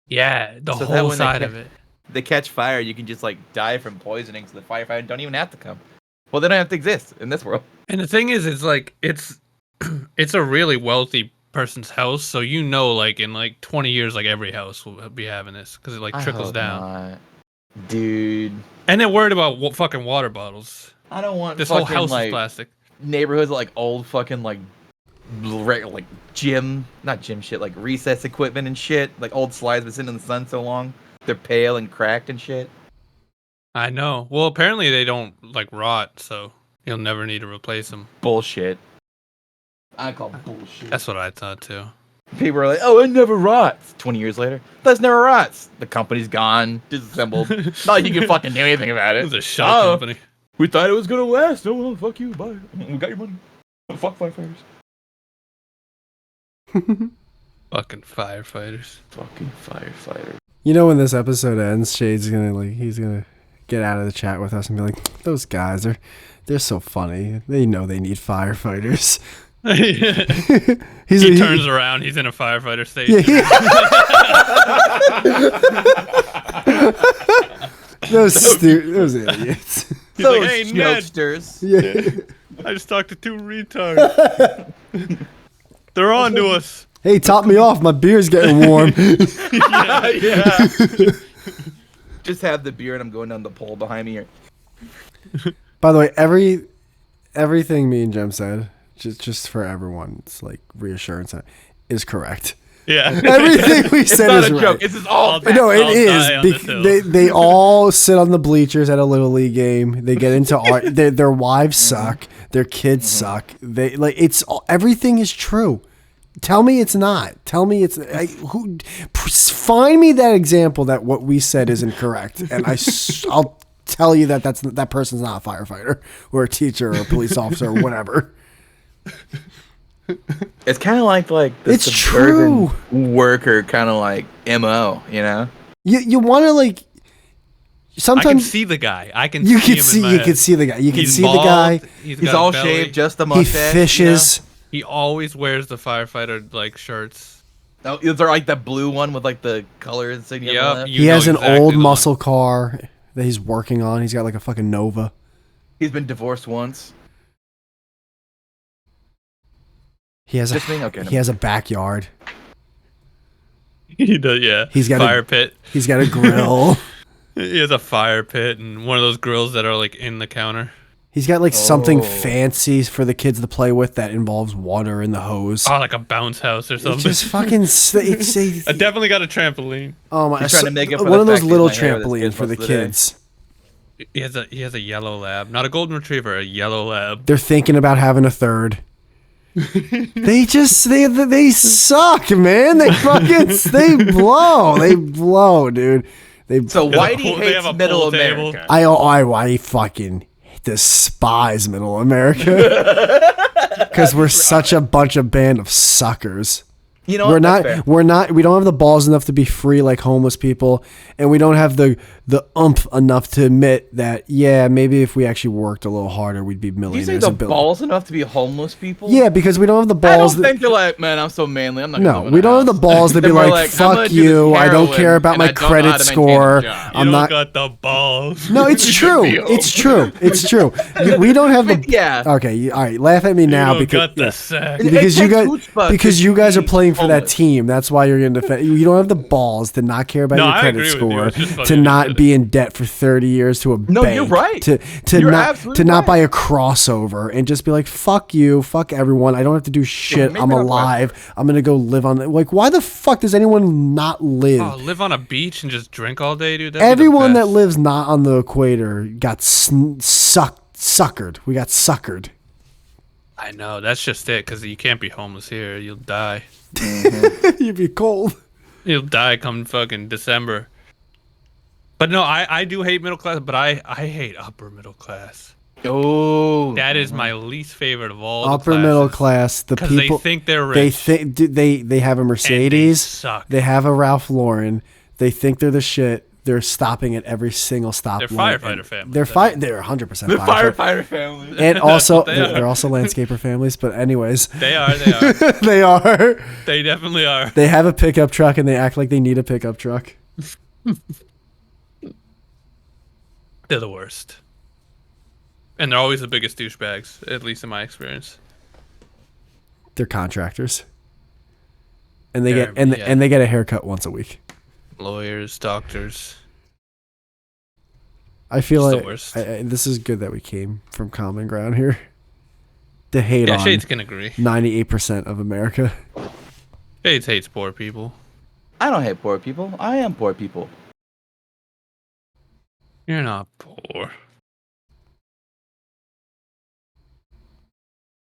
Yeah, the whole side of it. They catch fire, you can just like die from poisoning, so the firefighter don't even have to come. Well, they don't have to exist in this world. And the thing is, it's like it's a really wealthy person's house, so you know, like in like 20 years, like every house will be having this because it like trickles down. Not. Dude. And they're worried about fucking water bottles. I don't want this fucking, whole house like, is plastic. Neighborhoods like old fucking like not gym shit, like recess equipment and shit, like old slides been sitting in the sun so long they're pale and cracked and shit. I know. Well, apparently they don't like rot, so you'll never need to replace them. Bullshit. I call bullshit. That's what I thought too. People are like, oh, it never rots. 20 years later, that's never rots. The company's gone, disassembled. Not like you can fucking do anything about it. It's a shell company. We thought it was gonna last. Oh well, fuck you. Bye. We got your money. Fuck firefighters. Fucking firefighters. Fucking firefighters. You know, when this episode ends, Shade's he's gonna get out of the chat with us and be like, those guys they're so funny. They know they need firefighters. He turns around, he's in a firefighter station. Those idiots. He's like, hey, jokesters. Yeah. I just talked to two retards. They're on to us. Hey, top me off. My beer's getting warm. yeah. Just have the beer and I'm going down the pole behind me here. By the way, everything me and Jem said, just for everyone, it's like reassurance, is correct. Yeah. Everything we said is right. Joke. This is all. No, it is. They all sit on the bleachers at a little league game. They get into art. Their wives suck. Their kids suck. Everything is true. Tell me it's not. Tell me it's find me that example that what we said isn't correct, and I'll tell you that person's not a firefighter or a teacher or a police officer or whatever. It's kind of like the it's true worker kind of like MO, you know. You want to like. Sometimes I can see the guy. You can see the guy. You can see the guy. He's all shaved, just the mustache. He fishes. You know? He always wears the firefighter like shirts. Oh, is there like that blue one with like the color insignia? Yep. He has an old muscle car that he's working on. He's got like a fucking Nova. He's been divorced once. He has a backyard. He does, yeah. He's got fire pit. He's got a grill. He has a fire pit and one of those grills that are like in the counter. He's got like something fancy for the kids to play with that involves water in the hose. Oh, like a bounce house or something. It's just fucking. I definitely got a trampoline. Oh my! He's trying to make it for one of those little trampolines for the kids. He has a yellow lab, not a golden retriever, a yellow lab. They're thinking about having a third. they suck, man. They blow, dude. So Whitey They have hates a Middle pool table. America. I fucking despise Middle America because we're such a bunch of band of suckers. You know We're what? That's fair. we don't have the balls enough to be free like homeless people, and we don't have the oomph enough to admit that, yeah, maybe if we actually worked a little harder, we'd be Do you millionaires. say the and balls enough to be homeless people? Yeah, because we don't have the I balls. don't think they're like, man, I'm so manly. I'm not gonna No, live in we a don't have house." the balls to be They're more like, I'm gonna fuck do this you, I don't heroin, care about and my I don't know how credit to maintain a score. job." You I'm don't not. got the balls. No, it's true. It's true. It's true. We don't have the. Yeah. Okay, all right. Laugh at me now you don't because got the sack. because you It takes guys chutzpah because to you guys are be playing for that homeless. team. That's why you're going to defend. You don't have the balls to not care about No, your I credit agree with you. score, It's just funny to you not said be in debt for 30 years to a No, bank, you're right. to You're not absolutely to not right. buy a crossover and just be like, fuck you, fuck everyone. I don't have to do shit. make I'm that a alive. I'm going to go live on like, why the fuck does anyone not live? Oh, live on a beach and just drink all day, dude. That'd be the Everyone that best. lives not on the equator got suckered. We got suckered. I know that's just it. Because you can't be homeless here. You'll die. You'd be cold. You'll die come fucking December. But no, I do hate middle class, but I hate upper middle class. Oh, That is my least favorite of all. Upper middle class, the Because people they think they're they rich. think they have a Mercedes, suck. they have a Ralph Lauren, they think they're the shit. They're stopping at every single stop. They're line, firefighter and families, They're that's They're 100% the firefighter. firefighter family. And also, what they are. they're also landscaper families. But anyways, They are. They are. they are. They definitely are. They have a pickup truck and they act like they need a pickup truck. They're the worst. And they're always the biggest douchebags, at least in my experience. They're contractors, and they They're- get and yeah. and they get a haircut once a week. Lawyers, doctors. I feel It's the like worst. this is good that we came from common ground here. To hate Yeah, on Shades can agree. 98% of America. Shades hates poor people. I don't hate poor people. I am poor people. You're not poor.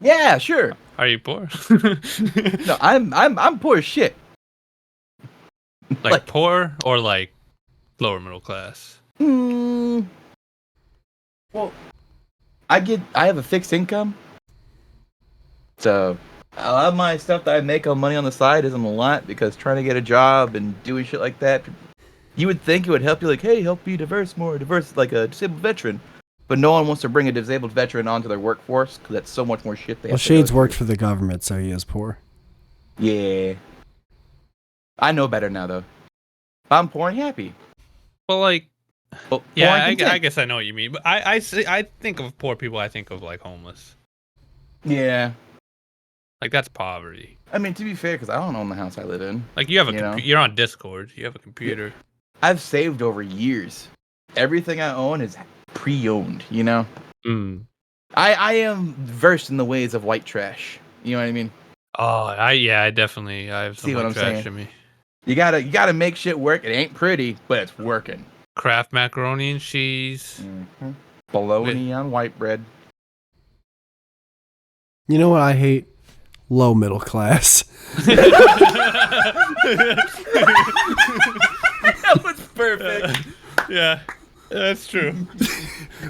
Yeah, sure. Are you poor? No, I'm poor as shit. like poor or like lower middle class? Well, I have a fixed income, so a lot of my stuff that I make on money on the side isn't a lot because trying to get a job and doing shit like that, you would think it would help you, like, hey, help be more diverse, like a disabled veteran. But no one wants to bring a disabled veteran onto their workforce because that's so much more shit they Well, have to go Shades through. worked for the government, so he is poor. Yeah. I know better now, though. If I'm poor and happy. Well, like, Well, yeah, poor and I content. guess I know what you mean. But I think of poor people, I think of like homeless. Yeah. Like that's poverty. I mean, to be fair, because I don't own the house I live in. Like you have a You know? you're on Discord. You have a computer. I've saved over years. Everything I own is pre-owned, you know? Mm. I am versed in the ways of white trash. You know what I mean? Oh, I definitely I have some See what white I'm trash saying? in me. You gotta make shit work. It ain't pretty, but it's working. Kraft macaroni and cheese. Bologna on white bread. You know what I hate? Low middle class. That was perfect. Yeah, that's true.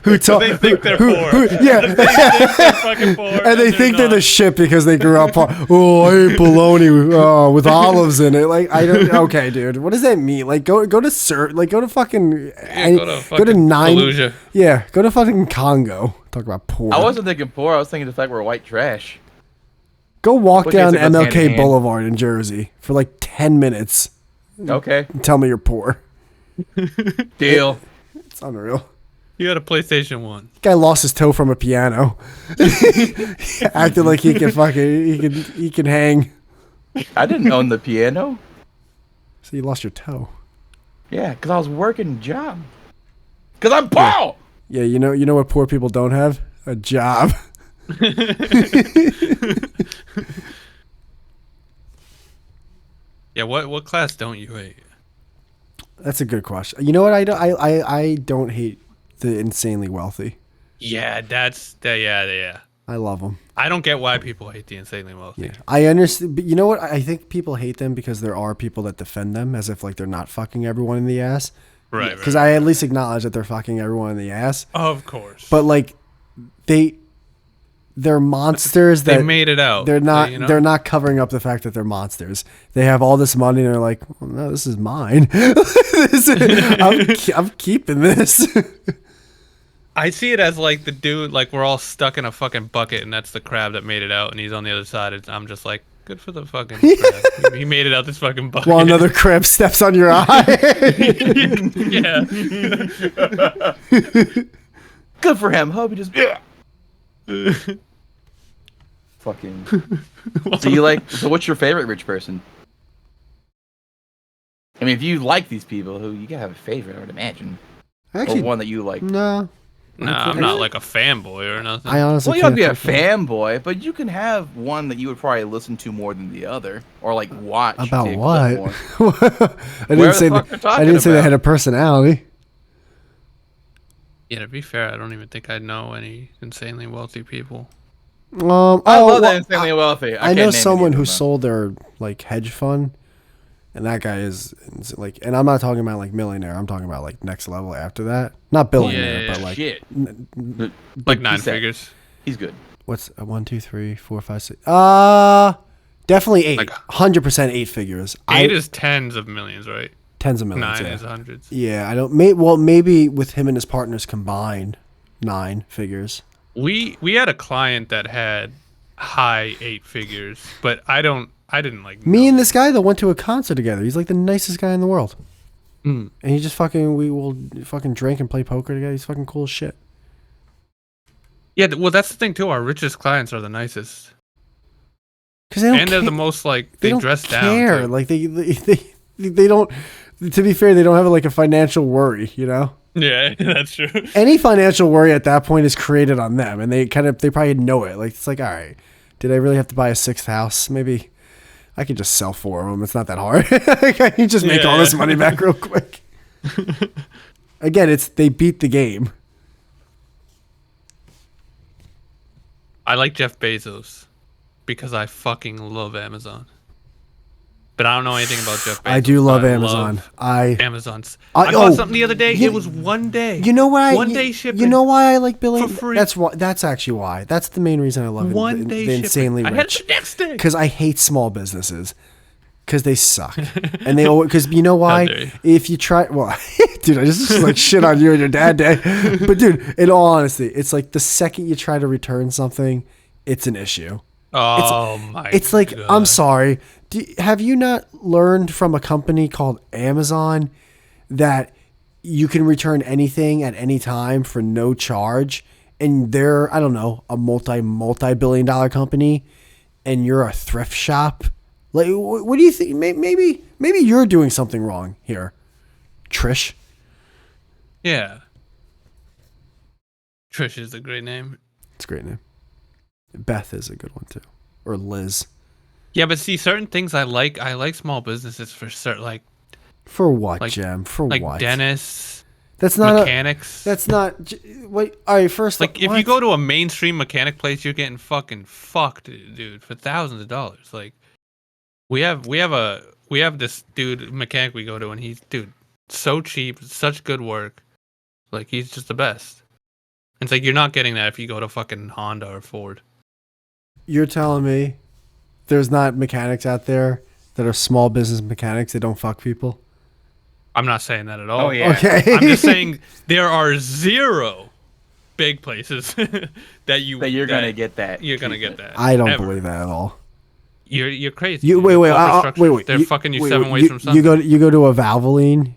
Who told? They think they're who- poor. who- yeah. They're fucking poor. And they think they're the shit because they grew up on, oh, I ate bologna with olives in it. Like, I don't, okay, dude. What does that mean? Like, go to fucking, go to Fallujah. yeah, go to fucking Congo. Talk about poor. I wasn't thinking poor. I was thinking the fact we're white trash. Go walk Which down basically goes hand in MLK hand. Boulevard in Jersey for like 10 minutes Okay. and tell me you're poor. Deal. It's unreal. You got a PlayStation 1. Guy lost his toe from a piano. Acted like he can fucking, he can hang. I didn't own the piano. So you lost your toe. Yeah, because I was working a job. Because I'm poor. Yeah, you know what poor people don't have? A job. Yeah, what class don't you hate? That's a good question. You know what I don't hate the insanely wealthy. Yeah, yeah. I love them. I don't get why people hate the insanely wealthy. Yeah, I understand. But you know what? I think people hate them because there are people that defend them as if like they're not fucking everyone in the ass. Right. Because I at least acknowledge that they're fucking everyone in the ass. Of course. But like, they're monsters that they made it out. They're not. You know? They're not covering up the fact that they're monsters. They have all this money and they're like, well, no, this is mine. I'm keeping this. I see it as like the dude, like we're all stuck in a fucking bucket, and that's the crab that made it out, and he's on the other side. I'm just like, good for the fucking crab. He made it out this fucking bucket. While another crab steps on your eye. Yeah. Good for him. Hope he just. Fucking. So what's your favorite rich person? I mean, if you like these people, who you gotta have a favorite, I would imagine. Actually, or one that you like. no. No, I'm not like a fanboy or nothing. I honestly Well, you don't can't have to be a fanboy, but you can have one that you would probably listen to more than the other, or like watch. About to what? more. I didn't say they had a personality. Yeah, to be fair, I don't even think I know any insanely wealthy people. I love well, that insanely wealthy. I know someone who sold their like hedge fund, and that guy is like, and I'm not talking about like millionaire. I'm talking about like next level after that. Not billionaire, Yeah, but like shit. Like 9 figures. He's good. what's 1, 2, 3, 4, 5, 6? Definitely 8. Like 100% 8 figures. 8 is tens of millions, right? Tens of millions. 9 yeah. is hundreds. Yeah, I don't. Maybe with him and his partners combined, 9 figures. We had a client that had high 8 figures, but I didn't like Me and this guy that went to a concert together. He's like the nicest guy in the world. Mm. And he just we will fucking drink and play poker together. He's fucking cool as shit. Yeah, well, that's the thing too. Our richest clients are the nicest, Because they don't and they're the most like they don't dress care. down. Too. Like they don't. To be fair, they don't have like a financial worry. You know, Yeah, that's true. any financial worry at that point is created on them, and they probably know it. Like it's like, all right, did I really have to buy a 6th house? Maybe I could just sell 4 of them. It's not that hard. I can just make all this money back real quick. Again, they beat the game. I like Jeff Bezos because I fucking love Amazon. But I don't know anything about Jeff Bezos. I do love but Amazon. Amazon's. I bought something the other day. It was one day. You know why? One day shipping. You know why I like billing? For free. That's why. That's actually why. That's the main reason I love One it. day The shipping. insanely I had rich. it the next day. Because I hate small businesses. Because they suck, and they always. Because you know why? How dare you. If you try, well, dude, I just like shit on you and your dad day. But dude, in all honesty, it's like the second you try to return something, it's an issue. Oh my! It's like, God. I'm sorry. Have you not learned from a company called Amazon that you can return anything at any time for no charge? And they're, I don't know, a multi-billion-dollar company, and you're a thrift shop. Like, what do you think? Maybe you're doing something wrong here, Trish. Yeah. Trish is a great name. It's a great name. Beth is a good one too, or Liz. Yeah, but see, certain things I like small businesses for certain, like For what, Jem? For like what? dentists, That's not mechanics. That's not. Wait. All right. First, like if what? you go to a mainstream mechanic place, you're getting fucking fucked, dude, for thousands of dollars. Like we have this dude mechanic we go to, and he's so cheap, such good work. Like he's just the best. It's like you're not getting that if you go to fucking Honda or Ford. You're telling me there's not mechanics out there that are small business mechanics that don't fuck people? I'm not saying that at all. Oh yeah. Okay. I'm just saying there are 0 big places that you're gonna get that. You're gonna get that. I don't ever. believe that at all. You're crazy. You dude. wait. Corporate structure, Wait. They're fucking you 7 ways from Sunday. You go to a Valvoline,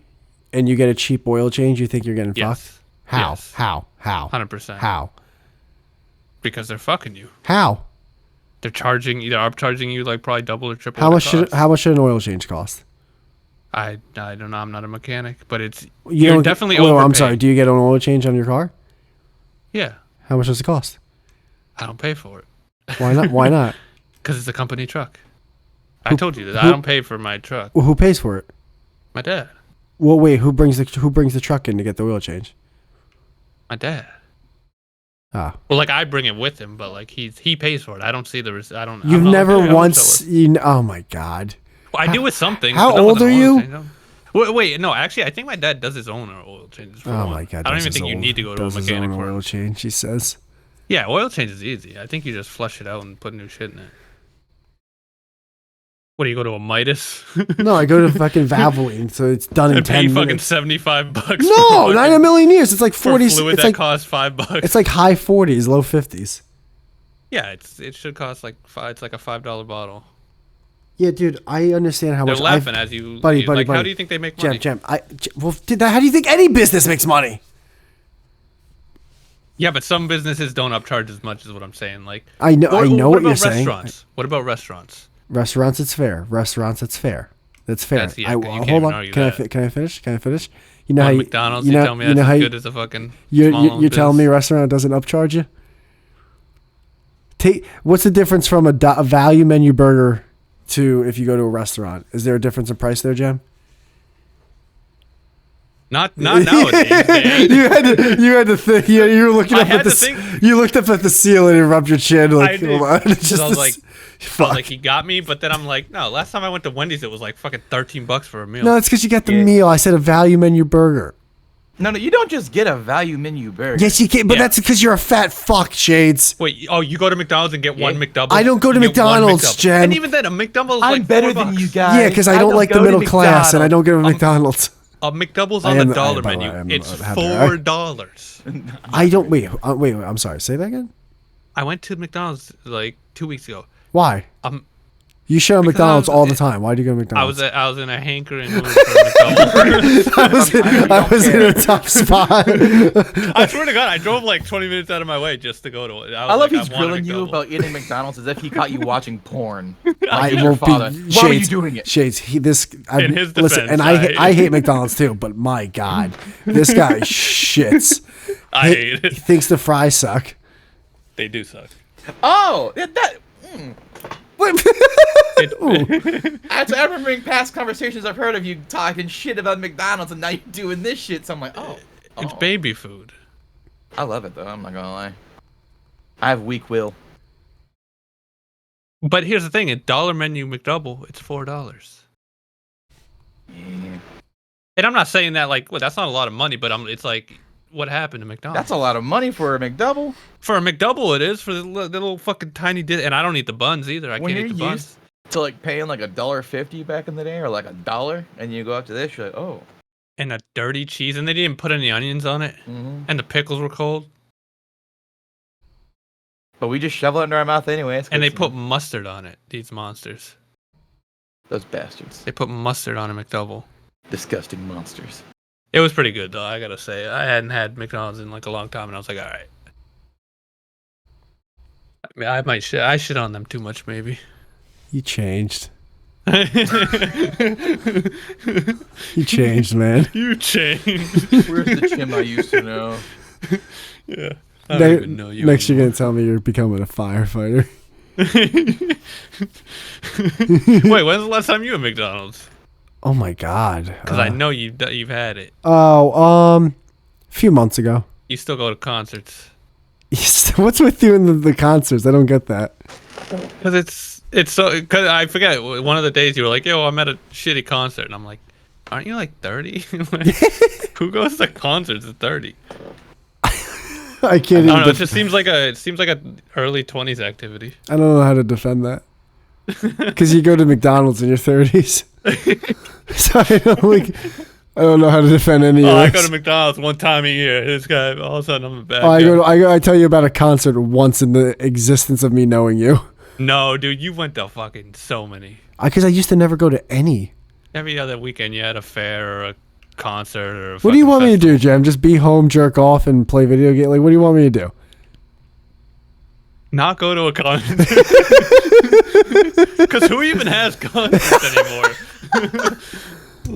and you get a cheap oil change. You think you're getting Yes. fucked? How? Yes. How? 100%. How? Because they're fucking you. How? They're upcharging you like probably double or triple. How what much it should costs. how much should an oil change cost? I don't know. I'm not a mechanic, but it's You you're don't definitely Well, overpaid. I'm sorry. Do you get an oil change on your car? Yeah, How much does it cost? I don't pay for it Why not? Why not? because it's a company truck. I told you that I don't pay for my truck. Well, who pays for it? My dad. Well, wait. Who brings the truck in to get the oil change? My dad. Ah. Well, like I bring it with him, but like he pays for it. I don't see the. I don't. You've I'm not never okay, I don't once. show it. Oh my god. Well, I do with some things. How but not with old an are oil you? change. Wait, no, actually, I think my dad does his own oil changes. For Oh one. my god! I don't does even his think you own- need to go to a does his mechanic own for oil it. change. He says. Yeah, oil change is easy. I think you just flush it out and put new shit in it. What do you go to a Midas? No, I go to fucking Valvoline, so it's done in and pay 10 fucking minutes. $75. No, for not in a million years. It's like for 40. fluid It's that like costs $5. it's like high 40s, low 50s. Yeah, it should cost like five. It's like a $5 bottle. Yeah, dude, I understand how They're much. laughing as you, buddy, like. How buddy. do you think they make money? Jem, well, how do you think any business makes money? Yeah, but some businesses don't upcharge as much as what I'm saying. Like I know what about you're saying. restaurants? What about restaurants? Restaurants, it's fair. Restaurants, it's fair. That's fair. That's- yeah, you can't Hold even on. argue Can I that. can I finish? Can I finish? You know On how McDonald's, you know, tell me you that's know how as you, good as a fucking you're small-owned you're telling me business. a restaurant doesn't upcharge you? What's the difference from a value menu burger to if you go to a restaurant? Is there a difference in price there, Jem? Not nowadays, man. you had to think. You were looking I up had at the. to think. You looked up at the ceiling and rubbed your chin. I Like, did. hold on. 'Cause Just I was this- like, fuck. he got me, but then I'm like, no. Last time I went to Wendy's, it was like fucking $13 for a meal. No, it's because you got the Yeah. meal. I said a value menu burger. No, you don't just get a value menu burger. Yes, you can, but Yeah. that's because you're a fat fuck, Shades. Wait, you go to McDonald's and get one Yeah. McDouble? I don't go to You get one McDonald's, McDouble. Jen. And even then, a McDouble is I'm like better $4. than you guys. Yeah, because I don't like the go to middle class, and I don't go to Um, McDonald's. A McDouble's I on am- the dollar by the way, menu. I'm It's happy. $4. I don't wait. Wait. I'm sorry. Say that again. I went to McDonald's like 2 weeks ago. Why? Um, You shit on because McDonald's I was- all the time. Why do you go to McDonald's? I was in a hankering mood for McDonald's. I was in a tough spot. I swear to God, I drove like 20 minutes out of my way just to go to it. I love he's I want a grilling you McDouble. about eating McDonald's as if he caught you watching porn. I Like, your will father. be Why were you Shades. doing it? Shades. In his listen, defense, and I hate McDonald's too. But my God, this guy shits. I hate He it. thinks the fries suck. They do suck. Oh, that. It- I remember in past conversations I've heard of you talking shit about McDonald's, and now you're doing this shit. So I'm like, it's baby food. I love it though. I'm not gonna lie. I have weak will. But here's the thing: a dollar menu McDouble, it's $4. Yeah. And I'm not saying that like, well, that's not a lot of money, but it's like, what happened to McDonald's? That's a lot of money for a McDouble. For a McDouble, it is for the little fucking tiny and I don't eat the buns either. I When can't you're eat the buns. used to like paying like $1.50 back in the day, or like $1, and you go up to this, you're like, oh. And a dirty cheese, and they didn't put any onions on it, Mm-hmm. and the pickles were cold, But we just shovel it into our mouth anyway. It's and they good put to- mustard on it. These monsters. those bastards. They put mustard on a McDouble. Disgusting monsters. It was pretty good though, I gotta say. I hadn't had McDonald's in like a long time, and I was like, all right. I mean, I shit on them too much, maybe. You changed. You You changed, man. changed. Where's the Jim I used to know? Yeah. I don't even know you. Next, you're anymore. gonna tell me you're becoming a firefighter. Wait, when's the last time you were at McDonald's? Oh my God. Because I know you've had it. A few months ago. You still go to concerts. What's with you in the concerts? I don't get that. Because it's so. Because I forget one of the days you were like, "Yo, I'm at a shitty concert," and I'm like, "Aren't you like 30? Who goes to concerts at 30?" I can't I even. don't know. It just seems like a early 20s activity. I don't know how to defend that. Because you go to McDonald's in your 30s. So I don't know how to defend any Oh, I of go this. to McDonald's one time a year. This guy, all of a sudden, I'm back. I tell you about a concert once in the existence of me knowing you. No, dude, you went to fucking so many. Because I used to never go to any. Every other weekend, you had a fair or a concert or. What do you want me to do, Jem? Just be home, jerk off, and play video game? Like, what do you want me to do? Not go to a concert. Because who even has concerts anymore?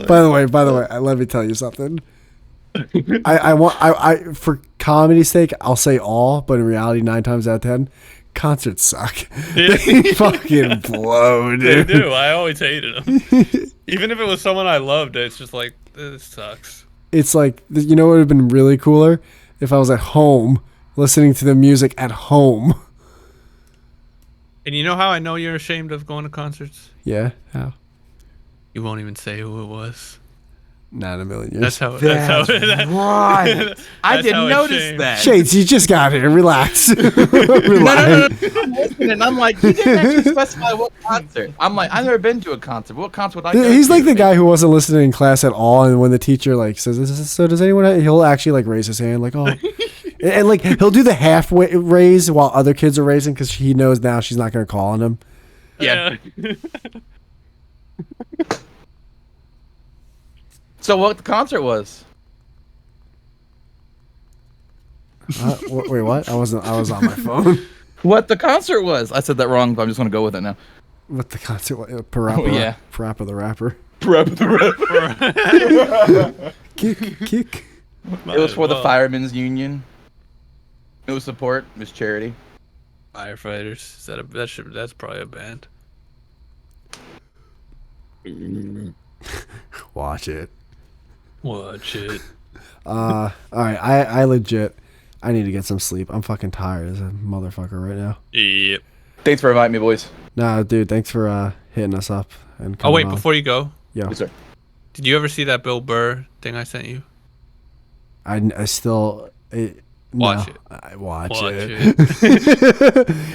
By the way, let me tell you something. I for comedy's sake, I'll say all, but in reality, 9 times out of 10, concerts suck. Yeah. They fucking blow, They dude. do. I always hated them. Even if it was someone I loved, it's just like, this sucks. It's like, you know what would have been really cooler? If I was at home, listening to the music at home. And you know how I know you're ashamed of going to concerts? Yeah? How? You won't even say who it was. Not in a million years. That's how. That's right. I That's how didn't it notice changed. that. Shades, you just got here. Relax. No, no. I'm listening. I'm like, he didn't actually specify what concert. I'm like, I've never been to a concert. What concert would I go He's to? like the guy who wasn't listening in class at all, and when the teacher like says, "So does anyone?" He'll actually like raise his hand, like, "Oh," and like he'll do the halfway raise while other kids are raising because he knows now she's not going to call on him. Yeah. So what the concert was? Wait, what? I was on my phone. What the concert was? I said that wrong, but I'm just gonna go with it now. What the concert? Parappa, yeah. Parappa the rapper. Parappa the rapper. Kick. It was for the Firemen's Union. It was support. It was charity. Firefighters. Is that that's probably a band. Watch it. Watch it. All right. I legit. I need to get some sleep. I'm fucking tired as a motherfucker right now. Yep. Thanks for inviting me, boys. Nah, dude. Thanks for hitting us up and. Oh coming wait, on. before you go, Yeah. Yes, sir. did you ever see that Bill Burr thing I sent you? I still. Watch it. I watch Watch it.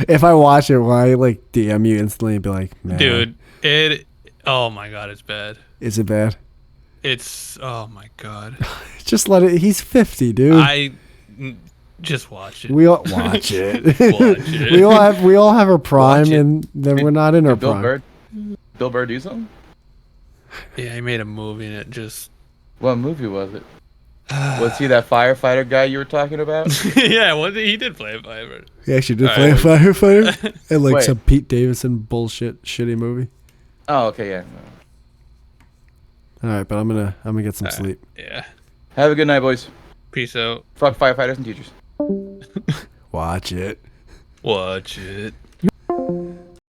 If I watch it, why like DM you instantly and be like, man, Dude, oh my god, it's bad. is it bad? Oh my god. Just let it. He's 50, dude. Just watch it. We all watch it. Watch it. We all have our prime, Watch it. and then we're not in our prime. Bill Burr do something? Yeah, he made a movie and it just. What movie was it? Was he that firefighter guy you were talking about? Yeah, well, he did play a firefighter. He actually did All play a right. firefighter and like Wait. some Pete Davidson bullshit shitty movie. Oh, okay, yeah. All right, but I'm gonna get some All right. sleep. Yeah. Have a good night, boys. Peace out. Fuck firefighters and teachers. Watch it. Watch it.